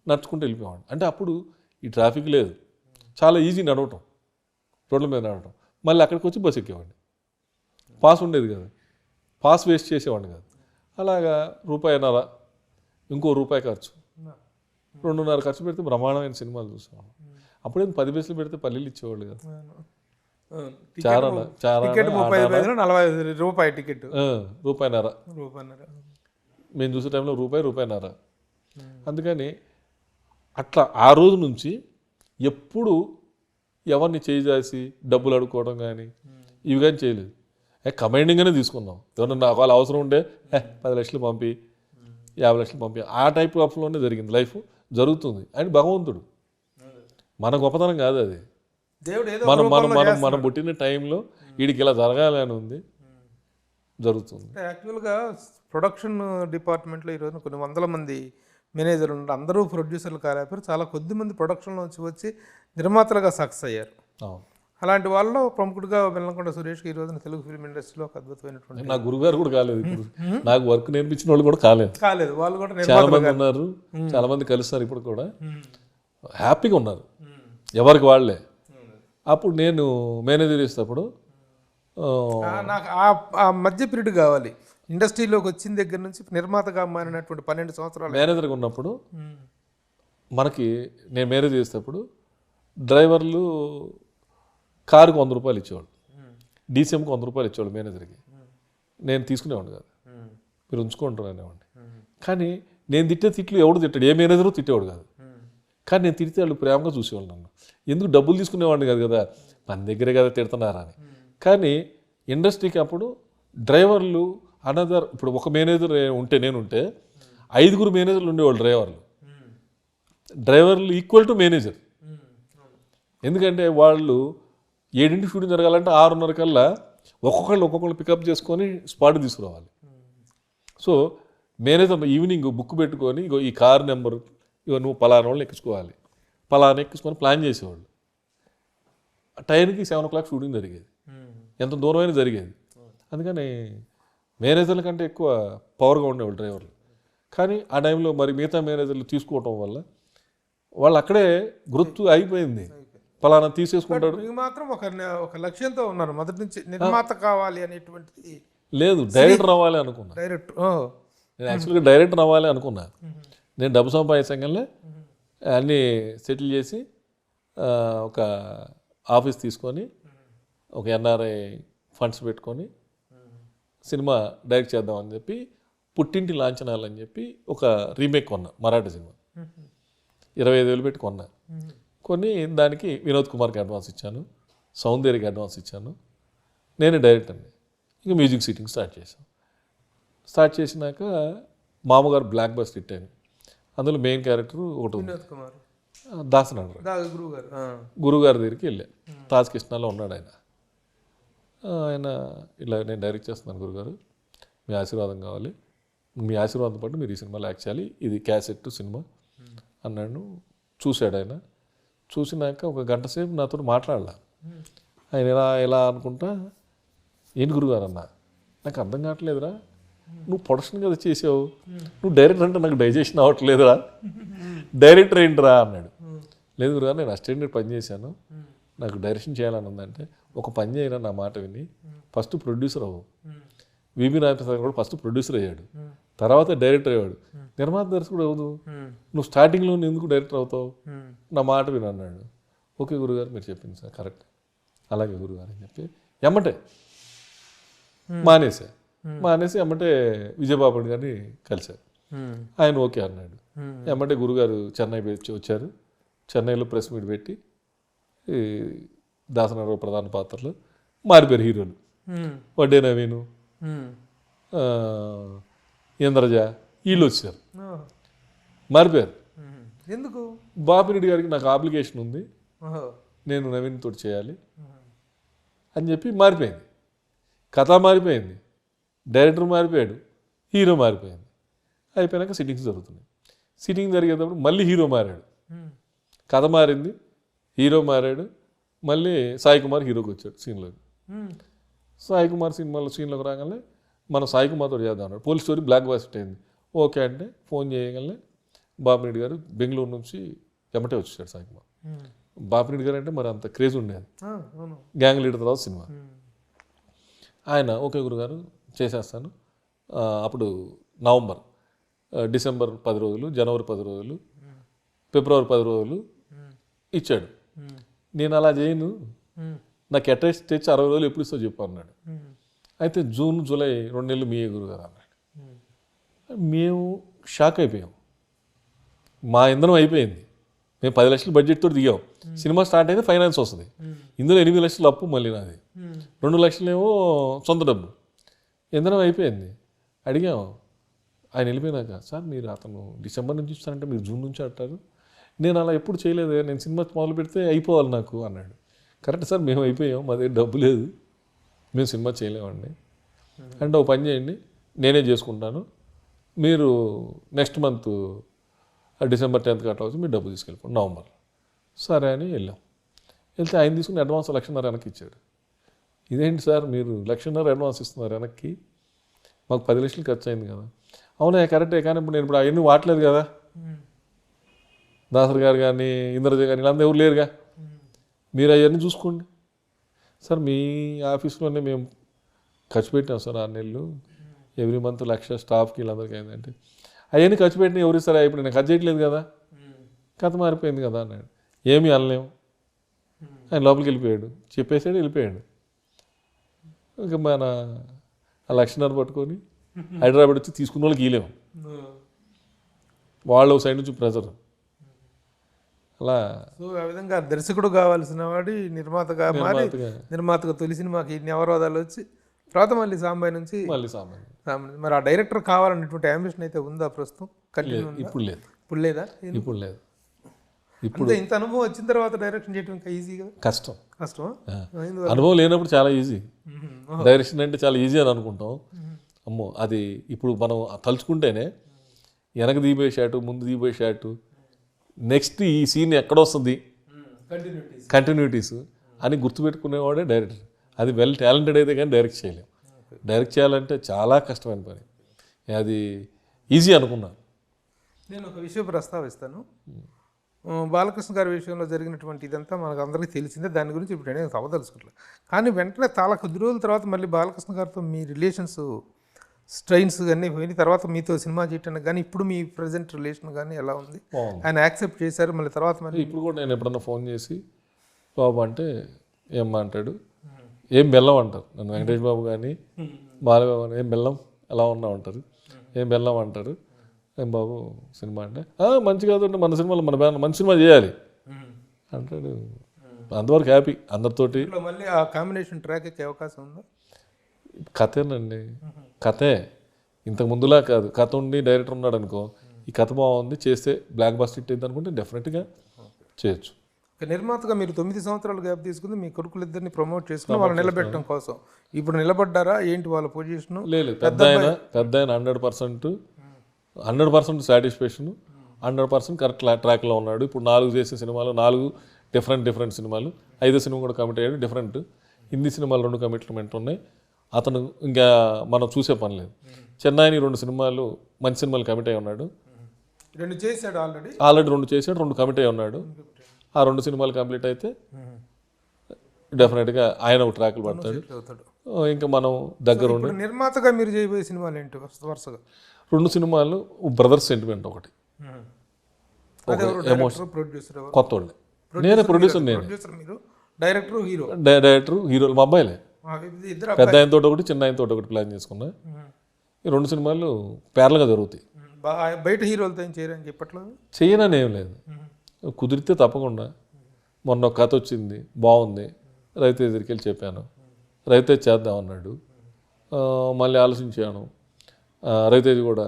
నడుచుకుంటూ వెళ్ళిపోయేవాడిని. అంటే అప్పుడు ఈ ట్రాఫిక్ లేదు, చాలా ఈజీ నడవటం, రోడ్ల మీద నడవటం. మళ్ళీ అక్కడికి వచ్చి బస్సు ఎక్కేవాడిని. పాస్ ఉండేది కదా, పాస్ వేస్ట్ చేసేవాడిని కాదు. అలాగా ₹1.5, ఇంకో ₹1 ఖర్చు, 2.5 ఖర్చు పెడితే బ్రహ్మాండమైన సినిమాలు చూసేవాళ్ళం. అప్పుడేం 10 పైసలు పెడితే పల్లీలు ఇచ్చేవాళ్ళు కదా. టికెట్ 40 రూపాయి టికెట్, ₹1.5. మేము చూసే టైంలో ₹1.5. అందుకని అట్లా ఆ రోజు నుంచి ఎప్పుడు ఎవరిని చేసి డబ్బులు అడుక్కోవడం కానీ ఇవి కానీ చేయలేదు. కమాండింగ్గానే తీసుకుందాం. ఎవరన్నా నాకు వాళ్ళ అవసరం ఉంటే 10 లక్షలు పంపి, 50 లక్షలు పంపి, ఆ టైప్ ఆఫ్లోనే జరిగింది. లైఫ్ జరుగుతుంది. అండ్ భగవంతుడు, మన గొప్పతనం కాదు అది. మనం మనం మనం మనం పుట్టిన టైంలో వీడికి ఇలా జరగాలి అని ఉంది, జరుగుతుంది. యాక్చువల్గా ప్రొడక్షన్ డిపార్ట్మెంట్లో ఈరోజు కొన్ని వందల మంది మేనేజర్లు ఉన్నారు. అందరూ ప్రొడ్యూసర్లు కాలేపారు, చాలా కొద్ది మంది ప్రొడక్షన్లో వచ్చి నిర్మాతలుగా సక్సెస్ అయ్యారు. అలాంటి వాళ్ళలో ప్రముఖుడిగా వెల్లకొండ సురేష్కి ఈ రోజున తెలుగు ఫిల్మ్ ఇండస్ట్రీలో ఒక అద్భుతమైనటువంటి, నా గురుగారు కూడా కాలేదు, నాకు వర్క్ నేర్పించిన వాళ్ళు కూడా కాలేదు. వాళ్ళు కూడా చాలా మంది ఉన్నారు, చాలా మంది కలుస్తారు ఇప్పుడు కూడా, హ్యాపీగా ఉన్నారు ఎవరికి వాళ్ళే. అప్పుడు నేను మేనేజర్ చేసేటప్పుడు నాకు ఆ మధ్య పీరియడ్ కావాలి. ఇండస్ట్రీలోకి వచ్చిన దగ్గర నుంచి నిర్మాతగా మారినటువంటి 12 సంవత్సరాలు మేనేజర్గా ఉన్నప్పుడు మనకి, నేను మేనేజ్ చేసేటప్పుడు డ్రైవర్లు కారుకు ₹100 ఇచ్చేవాళ్ళు, డీసీఎంకి ₹100 ఇచ్చేవాళ్ళు మేనేజర్కి. నేను తీసుకునేవాడిని కాదు, మీరు ఉంచుకుంటారు అనేవాడిని. కానీ నేను తిట్టే తిట్లు ఎవడు తిట్టాడు, ఏ మేనేజరు తిట్టేవాడు కాదు. కానీ నేను తిడితే వాళ్ళు ప్రేమగా చూసేవాళ్ళు నన్ను. ఎందుకు డబ్బులు తీసుకునేవాడిని కాదు కదా, మన దగ్గరే కదా తిడుతున్నారా అని. కానీ ఇండస్ట్రీకి అప్పుడు డ్రైవర్లు అనదర్, ఇప్పుడు ఒక మేనేజర్ ఉంటే, నేనుంటే 5 మేనేజర్లు ఉండేవాళ్ళు డ్రైవర్లు ఈక్వల్ టు మేనేజర్. ఎందుకంటే వాళ్ళు 7 షూటింగ్ జరగాలంటే 6:30 కల్లా ఒక్కొక్కళ్ళు పికప్ చేసుకొని స్పాట్ తీసుకురావాలి. సో మేనేజర్ ఈవినింగ్ బుక్ పెట్టుకొని, ఇగో ఈ కార్ నెంబర్, ఇగో నువ్వు పలానా వాళ్ళని ఎక్కించుకోవాలి, పలానా ఎక్కించుకొని ప్లాన్ చేసేవాళ్ళు. టైంకి 7 o'clock షూటింగ్ జరిగేది, ఎంత దూరమైనా జరిగేది. అందుకని మేనేజర్ల కంటే ఎక్కువ పవర్గా ఉండేవాళ్ళు డ్రైవర్లు. కానీ ఆ టైంలో మరి మిగతా మేనేజర్లు తీసుకోవటం వల్ల వాళ్ళు అక్కడే గుర్తు అయిపోయింది, పలానా తీసేసుకుంటాడు. మాత్రం ఒక లక్ష్యంతో ఉన్నారు మొదటి నుంచి, నిర్మాత కావాలి అనేటువంటిది లేదు, డైరెక్టర్ అవ్వాలి అనుకున్నా. నేను యాక్చువల్గా డైరెక్టర్ అవ్వాలి అనుకున్నా. నేను డబ్బు సంపాదించగానే అన్నీ సెటిల్ చేసి ఒక ఆఫీస్ తీసుకొని, ఒక NRI ఫండ్స్ పెట్టుకొని సినిమా డైరెక్ట్ చేద్దామని చెప్పి, పుట్టింటి లాంఛనాలని చెప్పి ఒక రీమేక్ కొన్నా, మరాఠీ సినిమా. 25,000 పెట్టి కొన్నా. కొన్ని దానికి వినోద్ కుమార్కి అడ్వాన్స్ ఇచ్చాను, సౌందర్యకి అడ్వాన్స్ ఇచ్చాను, నేనే డైరెక్టర్ని. ఇంకా మ్యూజిక్ సీటింగ్ స్టార్ట్ చేసినాక మామగారు బ్లాక్ బస్టర్ హిట్ అయింది. అందులో మెయిన్ క్యారెక్టర్ ఒకటి ఉంది, దాసనాడు గురుగారి దగ్గరికి వెళ్ళా. తాజ్ కృష్ణాలో ఉన్నాడు ఆయన. ఇలా నేను డైరెక్ట్ చేస్తున్నాను గురుగారు, మీ ఆశీర్వాదం కావాలి, మీ ఆశీర్వాదం పాటు మీరు ఈ సినిమాలో యాక్ట్ చేయాలి, ఇది క్యాసెట్ సినిమా అన్నాడు. చూశాడు ఆయన. చూసినాక ఒక గంట సేపు నాతో మాట్లాడాల. ఆయన ఎలా అనుకుంటా, ఏంటి గురుగారు అన్న, నాకు అర్థం కావట్లేదురా, నువ్వు ప్రొడక్షన్ కదా చేసావు, నువ్వు డైరెక్టర్ అంటే నాకు డైజెషన్ అవ్వట్లేదురా, డైరెక్టర్ ఏంటిరా అన్నాడు. లేదు గురుగారు నేను అసిస్టెంట్ పని చేశాను, నాకు డైరెక్షన్ చేయాలని ఉందంటే ఒక పని చేయరా నా మాట విని, ఫస్ట్ ప్రొడ్యూసర్ అవ్వు. విబి నాగప్రసాద్ కూడా ఫస్ట్ ప్రొడ్యూసర్ అయ్యాడు, తర్వాత డైరెక్టర్ అయ్యాడు, నిర్మాత దర్శకుడు అవ్వదు, నువ్వు స్టార్టింగ్లో ఎందుకు డైరెక్టర్ అవుతావు, నా మాట విని అన్నాడు. ఓకే గురుగారు మీరు చెప్పింది సార్ కరెక్ట్, అలాగే గురుగారు అని చెప్పి ఎమ్మటే మానేసి ఎమ్మటే విజయబాబు గారిని కలిశారు. ఆయన ఓకే అన్నాడు. ఎమ్మటే గురుగారు చెన్నై వచ్చారు. చెన్నైలో ప్రెస్ మీట్ పెట్టి దాసనారావు ప్రధాన పాత్రలు మారిపోయారు హీరోలు. వడ్డే నవీను, ఇంద్రజ వీళ్ళు వచ్చారు, మారిపోయారు. ఎందుకు? బాపిరెడ్డి గారికి నాకు అప్లికేషన్ ఉంది, నేను నవీన్ తోటి చేయాలి అని చెప్పి మారిపోయింది. కథ మారిపోయింది, డైరెక్టర్ మారిపోయాడు, హీరో మారిపోయింది. అయిపోయాక సిట్టింగ్స్ జరుగుతున్నాయి. సిట్టింగ్ జరిగేటప్పుడు మళ్ళీ హీరో మారాడు, కథ మారింది, హీరో మారాడు, మళ్ళీ సాయి కుమార్ హీరోకి వచ్చాడు సీన్లోకి. సాయి కుమార్ సీన్లోకి రాగానే మనం సాయి కుమార్తో చేద్దాం అన్నాడు. పోలీస్ స్టోరీ బ్లాక్ బస్టర్ అయింది. ఓకే అంటే ఫోన్ చేయగానే బాపిరెడ్డి గారు బెంగళూరు నుంచి ఎమ్మటే వచ్చాడు సాయి కుమార్. బాపిరెడ్డి గారు అంటే మరి అంత క్రేజ్ ఉండేది, గ్యాంగ్ లీడర్ తర్వాత సినిమా. ఆయన ఓకే గురుగారు చేసేస్తాను. అప్పుడు నవంబర్, డిసెంబర్ 10 రోజులు, జనవరి 10 రోజులు, ఫిబ్రవరి 10 రోజులు ఇచ్చాడు. నేను అలా చేయను, నాకు అటెస్ట్ తెచ్చి 60 రోజులు ఎప్పుడు ఇస్తో చెప్పు అన్నాడు. అయితే జూన్ జూలై 2 నెలలు మీ గురుగారు అన్నాడు. మేము షాక్ అయిపోయాం, మా ఇంధనం అయిపోయింది. మేము 10 లక్షలు బడ్జెట్తో దిగాం, సినిమా స్టార్ట్ అయితే ఫైనాన్స్ వస్తుంది, ఇందులో 8 లక్షలు అప్పు మళ్ళీ నాది, 2 లక్షలేమో సొంత డబ్బు, ఇంధనం అయిపోయింది. అడిగాం. ఆయన వెళ్ళిపోయినాక సార్ మీరు అతను డిసెంబర్ నుంచి ఇస్తారంటే మీరు జూన్ నుంచి అంటారు, నేను అలా ఎప్పుడు చేయలేదు, నేను సినిమా మొదలు పెడితే అయిపోవాలి నాకు అన్నాడు. కరెక్ట్ సార్ మేము అయిపోయాం, మా దగ్గర డబ్బు లేదు, మేము సినిమా చేయలేమండి అంటే ఒక పని చేయండి నేనే చేసుకుంటాను, మీరు నెక్స్ట్ మంత్ డిసెంబర్ 10th కట్టవచ్చు, మీరు డబ్బు తీసుకెళ్ళిపోండి నవంబర్. సరే అని వెళ్ళాం. వెళ్తే ఆయన తీసుకుని అడ్వాన్స్ 1,00,000 వెనక్కి ఇచ్చాడు. ఇదేంటి సార్ మీరు 1,00,000 అడ్వాన్స్ ఇస్తున్నారు వెనక్కి, మాకు 10 లక్షలు ఖర్చు అయింది కదా. అవునా కరెక్టే, కానీ ఇప్పుడు నేను ఇప్పుడు అవన్నీ వాడలేదు కదా, దాసరి గారు కానీ ఇంద్రజ కానీ వీళ్ళందరూ ఎవరు లేరుగా, మీరు అవన్నీ చూసుకోండి. సార్ మీ ఆఫీస్లోనే మేము ఖర్చు పెట్టాం సార్ 6 నెలలు, ఎవ్రీ మంత్ 1,00,000 స్టాఫ్కి వీళ్ళందరికీ అయిందంటే అవన్నీ ఖర్చు పెట్టినా ఎవరు ఇస్తారా, ఇప్పుడు నేను ఖర్చు చేయట్లేదు కదా, కథ మారిపోయింది కదా అన్నాడు. ఏమీ అనలేము, ఆయన లోపలికి వెళ్ళిపోయాడు, చెప్పేసాడు వెళ్ళిపోయాడు. ఇంకా మన 1,00,000 పట్టుకొని హైదరాబాద్ వచ్చి తీసుకున్న వాళ్ళకి ఇవ్వలేము, వాళ్ళ సైడ్ నుంచి ప్రెజర్. అలా సో ఆ విధంగా దర్శకుడు కావాల్సిన వాడి నిర్మాతగా మారి నిర్మాతగా తొలి సినిమాకి ఇన్ని అవరోధాలు వచ్చి తర్వాత మళ్ళీ సాంబాయి నుంచి మళ్ళీ సామాన్య. మరి ఆ డైరెక్టర్ కావాలనేటువంటి అంబిషన్ అయితే ఉందా ప్రస్తుతం? కంటిన్యూ ఇప్పుడు లేదు, ఇప్పుడు లేదా? ఇప్పుడు లేదు. ఇప్పుడు ఇంత అనుభవం వచ్చిన తర్వాత డైరెక్షన్ చేయడం ఇంకా ఈజీగా కష్టం. కష్టమా? అనుభవం లేనప్పుడు చాలా ఈజీ. డైరెక్షన్ అంటే చాలా ఈజీ అని అనుకుంటాం. అమ్మో అది ఇప్పుడు మనం తలుచుకుంటేనే వెనక దిగిపోయే షాటు, ముందు దిగిపోయే షాటు, నెక్స్ట్ ఈ సీన్ ఎక్కడొస్తుంది, కంటిన్యూటీస్ అని గుర్తుపెట్టుకునేవాడే డైరెక్టర్. అది వెల్ టాలెంటెడ్ అయితే కానీ డైరెక్ట్ చేయలేం. డైరెక్ట్ చేయాలంటే చాలా కష్టమైన పని, అది ఈజీ అనుకున్నాను. నేను ఒక విషయం ప్రస్తావిస్తాను. బాలకృష్ణ గారి విషయంలో జరిగినటువంటి ఇదంతా మనకు అందరికీ తెలిసిందే, దాని గురించి ఇప్పుడు నేను అవదలుచుకోవట్లేదు. కానీ వెంటనే చాలా కొద్ది రోజుల తర్వాత మళ్ళీ బాలకృష్ణ గారితో మీ రిలేషన్స్ స్ట్రెయిన్స్ అన్నీ పోయిన తర్వాత మీతో సినిమా చేయటానికి కానీ ఇప్పుడు మీ ప్రజెంట్ రిలేషన్ కానీ ఎలా ఉంది? ఆయన యాక్సెప్ట్ చేశారు మళ్ళీ తర్వాత మళ్ళీ? ఇప్పుడు కూడా నేను ఎప్పుడన్నా ఫోన్ చేసి బాబు అంటే ఏమ్మా అంటాడు, ఏం బెల్లం అంటారు నన్ను, వెంకటేష్ బాబు కానీ బాలబాబు కానీ ఏం బెల్లం ఎలా ఉన్నావు అంటారు, ఏం బెల్లం అంటారు. ఏం బాబు సినిమా అంటే మంచి కాదు అంటే మన సినిమాలో మన బ్యాన్ మంచి సినిమా చేయాలి అంటాడు. అంతవరకు హ్యాపీ అందరితోటి. మళ్ళీ ఆ కాంబినేషన్ ట్రాక్ ఎక్కే అవకాశం ఉందా? కథేనండి, కథే ఇంతకు ముందులా కాదు. కథ ఉండి డైరెక్టర్ ఉన్నాడు అనుకో, ఈ కథ బాగుంది చేస్తే బ్లాక్ బస్టర్ హిట్ అయింది అనుకుంటే డెఫినెట్గా చేయొచ్చు. నిర్మాతగా మీరు 9 సంవత్సరాలు గ్యాప్ తీసుకుని మీ కొడుకులిద్దరిని ప్రమోట్ చేసుకుని వాళ్ళు నిలబెట్టడం కోసం ఇప్పుడు నిలబడ్డారా ఏంటి వాళ్ళ పొజిషన్? లేదు, పెద్ద ఆయన 100% సాటిస్ఫాక్షన్, 100% కరెక్ట్ ట్రాక్లో ఉన్నాడు. ఇప్పుడు 4 చేసే సినిమాలు 4 డిఫరెంట్ సినిమాలు, 5వ సినిమా కూడా కమిట్ అయ్యాడు డిఫరెంట్. హిందీ సినిమాలు 2 కమిట్మెంట్ ఉన్నాయి, అతను ఇంకా మనం చూసే పని లేదు. చెన్నైని 2 సినిమాలు మంచి సినిమాలు కమిట్ అయి ఉన్నాడు. 2 చేశాడు ఆల్రెడీ. ఆల్రెడీ 2 చేశాడు, 2 కమిట్ అయి ఉన్నాడు. ఆ 2 సినిమాలు కంప్లీట్ అయితే డెఫినెట్గా ఆయన ఒక ట్రాక్లు పడతాడు. అవుతాడు. ఇంకా మనం దగ్గర ఉండి ఇప్పుడు నిర్మాతగా మీరు చేయబోయే సినిమాలు ఏంటి వరుసగా? 2 సినిమాలు బ్రదర్స్ సెంటిమెంట్ ఒకటి, అదే ఎవరు డైరెక్టర్, ప్రొడ్యూసర్ ఎవరు? కొత్త వాళ్ళే. నేనే ప్రొడ్యూసర్, నేనే ప్రొడ్యూసర్ మీరు, డైరెక్టర్, హీరో. డైరెక్టర్, హీరోలు మా అబ్బాయిలే. ఇద్దరు పెద్ద ఆయనతో ఒకటి, చిన్న ఆయనతో ఒకటి ప్లాన్ చేసుకున్నా. ఈ 2 సినిమాలు ప్యారల్గా జరుగుతాయి. బయట హీరోలతో ఏం చేయడానికి ఇప్పట్లో చేయనని ఏం లేదు, కుదిరితే తప్పకుండా. మొన్న ఒక కథ వచ్చింది, బాగుంది, రైతు దగ్గరికి వెళ్ళి చెప్పాను, రైతే చేద్దాం అన్నాడు. మళ్ళీ ఆలోచించాను, రైతేజ్ కూడా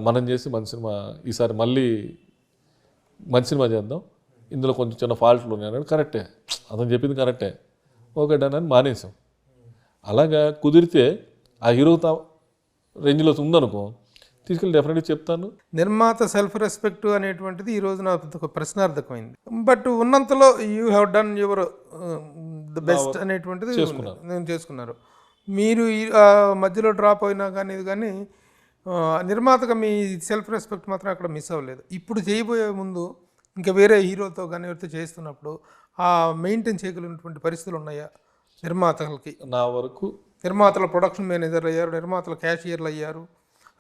మనం చేసి మంచి సినిమా, ఈసారి మళ్ళీ మంచి సినిమా చేద్దాం, ఇందులో కొంచెం చిన్న ఫాల్ట్లు ఉన్నాయి అన్నాడు. కరెక్టే, అతను చెప్పింది కరెక్టే, ఓకే డన్ అని మానేసాం. అలాగా కుదిరితే ఆ హీరో రేంజ్లో ఉందనుకో, తీసుకెళ్ళి డెఫినెట్గా చెప్తాను. నిర్మాత సెల్ఫ్ రెస్పెక్ట్ అనేటువంటిది ఈ రోజున ఒక ప్రశ్నార్థకమైంది. బట్ ఉన్నంతలో you have done your the best అనేటువంటిది నేను చేసుకున్నారు. మీరు మధ్యలో డ్రాప్ అయినా కానీ ఇది కానీ నిర్మాతగా మీ సెల్ఫ్ రెస్పెక్ట్ మాత్రం అక్కడ మిస్ అవ్వలేదు. ఇప్పుడు చేయబోయే ముందు ఇంకా వేరే హీరోతో కానీ ఎవరితో చేస్తున్నప్పుడు ఆ మెయింటైన్ చేయగలిగినటువంటి పరిస్థితులు ఉన్నాయా నిర్మాతలకి? నా వరకు నిర్మాతల ప్రొడక్షన్ మేనేజర్లు అయ్యారు, నిర్మాతల క్యాషియర్లు అయ్యారు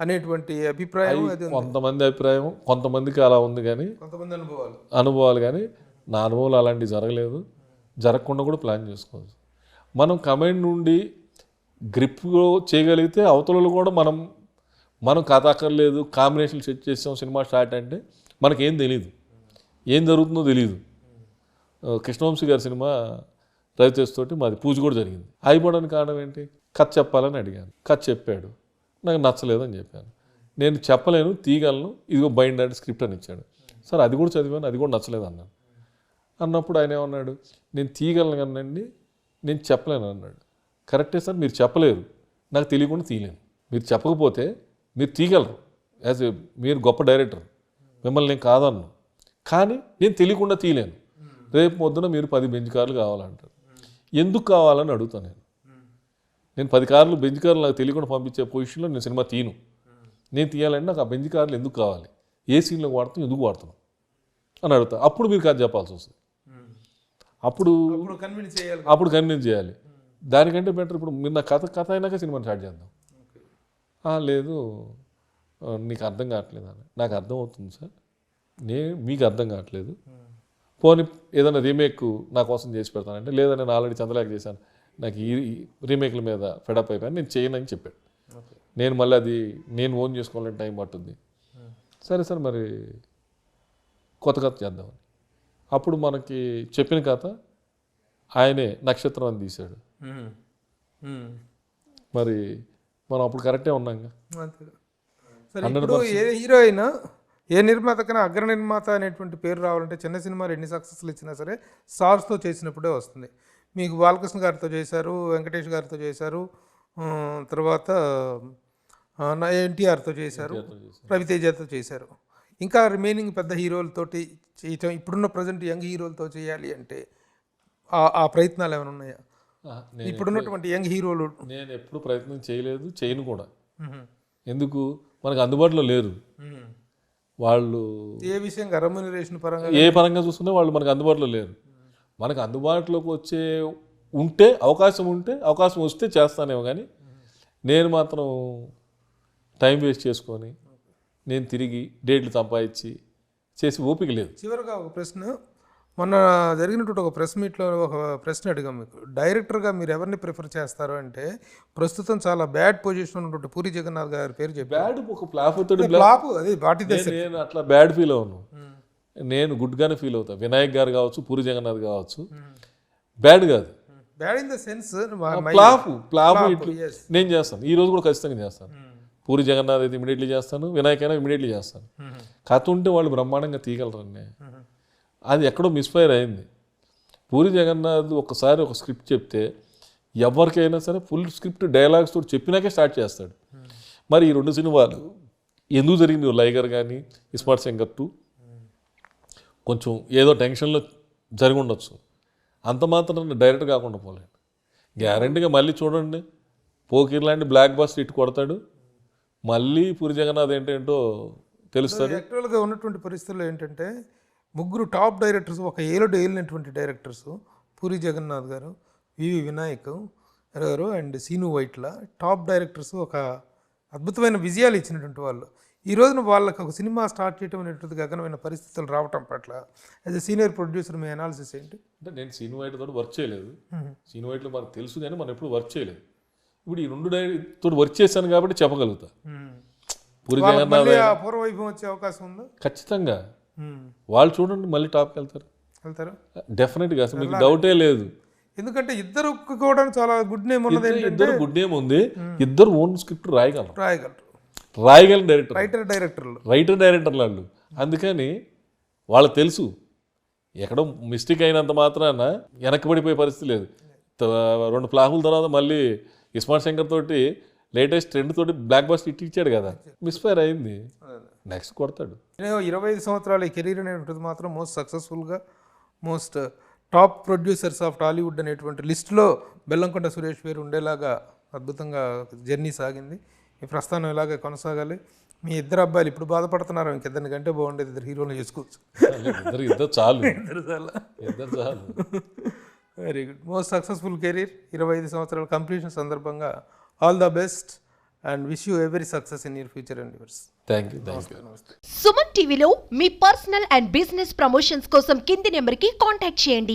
అనేటువంటి అభిప్రాయం అది ఉంది. కొంతమంది అభిప్రాయం, కొంతమందికి అలా ఉంది, కానీ కొంతమంది అనుభవాలు కానీ నా అనుభవాలు అలాంటివి జరగలేదు, జరగకుండా కూడా ప్లాన్ చేసుకోవచ్చు. మనం కమాండ్ నుండి గ్రిప్ చేయగలిగితే అవతలలో కూడా మనం కథ అక్కర్లేదు, కాంబినేషన్ సెట్ చేసాం, సినిమా స్టార్ట్ అంటే మనకేం తెలియదు, ఏం జరుగుతుందో తెలియదు. కృష్ణవంశీ గారి సినిమా రవితేజ్ తోటి మాది పూజ కూడా జరిగింది. అయిపోవడానికి కారణం ఏంటి? కథ చెప్పాలని అడిగాను, కథ చెప్పాడు, నాకు నచ్చలేదని చెప్పాను. నేను చెప్పలేను, తీయగలను, ఇదిగో బైండ్ అండ్ స్క్రిప్ట్ అని ఇచ్చాడు. సార్ అది కూడా చదివాను, అది కూడా నచ్చలేదు అన్నాను. అన్నప్పుడు ఆయన ఏమన్నాడు, నేను తీయగలను కానండి, నేను చెప్పలేను అన్నాడు. కరెక్టే సార్, మీరు చెప్పలేరు, నాకు తెలియకుండా తీయలేను. మీరు చెప్పకపోతే మీరు తీయగలరు, మీరు గొప్ప డైరెక్టర్, మిమ్మల్ని నేను కాదన్ను, కానీ నేను తెలియకుండా తీయలేను. రేపు పొద్దున మీరు 10 బెంచ్ కార్లు కావాలంటారు, ఎందుకు కావాలని అడుగుతాను. నేను 10 కార్లు బెంచ్ కార్లు నాకు తెలియకుండా పంపించే పొజిషన్లో నేను సినిమా తీయను. నేను తీయాలంటే నాకు ఆ బెంచ్ కార్లు ఎందుకు కావాలి, ఏ సీన్లో వాడుతాం, ఎందుకు వాడుతున్నాం అని అడుగుతా. అప్పుడు మీరు కథ చెప్పాల్సి వస్తుంది, అప్పుడు కన్విన్స్ చేయాలి. దానికంటే బెటర్ ఇప్పుడు మీరు నా కథ అయినాక సినిమాని స్టార్ట్ చేద్దాం. లేదు నీకు అర్థం కావట్లేదు అని. నాకు అర్థం అవుతుంది సార్, మీకు అర్థం కావట్లేదు, పోనీ ఏదైనా రీమేక్ నా కోసం చేసి పెడతానంటే, లేదా నేను ఆల్రెడీ చంద్రలేఖ చేశాను, నాకు ఈ రీమేక్ల మీద ఫెడప్ అయిపోయాను, నేను చేయనని చెప్పాడు. నేను మళ్ళీ అది నేను ఓన్ చేసుకోవాలంటే టైం పట్టుద్ది. సరే సార్ మరి కొత్త కథ చేద్దామని. అప్పుడు మనకి చెప్పిన కథ ఆయనే నక్షత్రం అని తీశాడు. మరి మనం అప్పుడు కరెక్టే ఉన్నాంగా. ఇప్పుడు ఏ హీరో అయినా, ఏ నిర్మాతకైనా అగ్ర నిర్మాత అనేటువంటి పేరు రావాలంటే చిన్న సినిమాలు ఎన్ని సక్సెస్లు ఇచ్చినా సరే స్టార్స్తో చేసినప్పుడే వస్తుంది. మీకు బాలకృష్ణ గారితో చేశారు, వెంకటేష్ గారితో చేశారు, తర్వాత ఎన్టీఆర్తో చేశారు, రవితేజతో చేశారు. ఇంకా రిమైనింగ్ పెద్ద హీరోలతోటి చేయటం, ఇప్పుడున్న ప్రజెంట్ యంగ్ హీరోలతో చేయాలి అంటే ఆ ప్రయత్నాలు ఏమైనా ఉన్నాయా? ఇప్పుడున్నటువంటి యంగ్ హీరోలు నేను ఎప్పుడు ప్రయత్నం చేయలేదు, చేయను కూడా. ఎందుకు, మనకు అందుబాటులో లేరు వాళ్ళు. ఏ విషయంగా, రెమ్యూనరేషన్ పరంగా, ఏ పరంగా చూసుకున్నా వాళ్ళు మనకు అందుబాటులో లేరు. మనకు అందుబాటులోకి ఉంటే అవకాశం వస్తే చేస్తానేమో, కానీ నేను మాత్రం టైం వేస్ట్ చేసుకొని నేను తిరిగి డేట్లు సంపాదించి చేసి ఓపిక లేదు. చివరిగా ఒక ప్రశ్న, మొన్న జరిగినటువంటి ఒక ప్రెస్ మీట్లో ఒక ప్రశ్న అడిగాం మీకు. డైరెక్టర్గా మీరు ఎవరిని ప్రిఫర్ చేస్తారు అంటే, ప్రస్తుతం చాలా బ్యాడ్ పొజిషన్ ఉన్నటువంటి పూరి జగన్నాథ్ గారి పేరు చెప్పి, బ్యాడ్ ఒక ఫ్లాప్ అవుతాడు, నేను అట్లా బ్యాడ్ ఫీల్ అవును, నేను గుడ్గానే ఫీల్ అవుతా. వినాయక్ గారు కావచ్చు, పూరి జగన్నాథ్ కావచ్చు, బ్యాడ్ కాదు, bad in the sense flop నేను చేస్తాను. ఈ రోజు కూడా ఖచ్చితంగా చేస్తాను. పూరి జగన్నాథ్ అయితే ఇమీడియట్లీ చేస్తాను, వినాయక్ అయినా ఇమీడియట్లీ చేస్తాను. కథ ఉంటే వాళ్ళు బ్రహ్మాండంగా తీయగలరండి. అది ఎక్కడో మిస్ఫైర్ అయింది. పూరి జగన్నాథ్ ఒకసారి ఒక స్క్రిప్ట్ చెప్తే ఎవరికైనా సరే ఫుల్ స్క్రిప్ట్ డైలాగ్స్ తోటి చెప్పినాకే స్టార్ట్ చేస్తాడు. మరి ఈ 2 సినిమాలు ఎందుకు జరిగింది? లైగర్ కానీ ఇస్మార్ట్ శంకర్ 2 కొంచెం ఏదో టెన్షన్లో జరిగి ఉండొచ్చు, అంత మాత్రం డైరెక్ట్ కాకుండా పోలేదు. గ్యారంటీగా మళ్ళీ చూడండి, పోకిర్ లాంటి బ్లాక్ బస్టర్ ఇటు కొడతాడు, మళ్ళీ పూరి జగన్నాథ్ ఏంటంటో తెలుస్తుంది. యాక్చువల్గా ఉన్నటువంటి పరిస్థితుల్లో ఏంటంటే ముగ్గురు టాప్ డైరెక్టర్స్, ఒక ఏలుడు ఏలినటువంటి directors, Puri Jagannadh garu, VV Vinayak garu and Seenu Vaitla top directors, ఒక అద్భుతమైన విజయాలు ఇచ్చినటువంటి వాళ్ళు. ఈ రోజున వాళ్ళకి ఒక సినిమా స్టార్ట్ చేయడం అనేటువంటి గగనమైన పరిస్థితులు రావటం పట్ల as a senior producer me analysis ఏంటి? అంటే నేను సీను వైట్ తోటి వర్క్ చేయలేదు, సీను వైట్లో మనకు తెలుసు కానీ మనం ఎప్పుడు వర్క్ చేయలేదు. ఇప్పుడు ఈ 2 డైరెక్టర్ వర్క్ చేశాను కాబట్టి చెప్పగలుగుతా. పూరి జగన్నాథ్ పూర్వవైభవం వచ్చే అవకాశం ఉందా? ఖచ్చితంగా. వాళ్ళు చూడండి మళ్ళీ టాప్కి వెళ్తారు డెఫినెట్గా, అసలు మీకు డౌటే లేదు. ఎందుకంటే ఇద్దరు కూడా చాలా గుడ్ నేమ్ ఉన్నది. ఇద్దరు గుడ్ నేమ్ ఉంది, ఇద్దరు ఓన్ స్క్రిప్ట్ రాయగలరు డైరెక్టర్, రైటర్ డైరెక్టర్లు వాళ్ళు. అందుకని వాళ్ళకి తెలుసు ఎక్కడో మిస్టేక్ అయినంత మాత్రాన వెనక్కిపడిపోయే పరిస్థితి లేదు. 2 ఫ్లాపుల తర్వాత మళ్ళీ ఇస్మార్ట్ శంకర్ తోటి లేటెస్ట్ ట్రెండ్ తోటి బ్లాక్ బస్టర్ ఇచ్చాడు కదా, మిస్ఫైర్ అయింది, నెక్స్ట్ కొడతాడు. 25 సంవత్సరాల ఈ కెరీర్ అనేటువంటిది మాత్రం మోస్ట్ సక్సెస్ఫుల్గా most top producers of Tollywood అనేటువంటి లిస్టులో బెల్లంకొండ సురేష్ పేరు ఉండేలాగా అద్భుతంగా జర్నీ సాగింది. ఈ ప్రస్థానం ఇలాగే కొనసాగాలి. మీ ఇద్దరు అబ్బాయిలు ఇప్పుడు బాధపడుతున్నారు, ఇంకిద్దరిని కంటే బాగుండేది, 2 హీరోలు చేసుకోవచ్చు. ఇద్దరు చాలు. Very good. Most successful career, 25 సంవత్సరాల కంప్లీషన్ సందర్భంగా all the best and wish you every success in your future endeavours. Thank you. Suman టీవీలో మీ పర్సనల్ అండ్ బిజినెస్ ప్రమోషన్స్ కోసం కింది నెంబర్కి కాంటాక్ట్ చేయండి.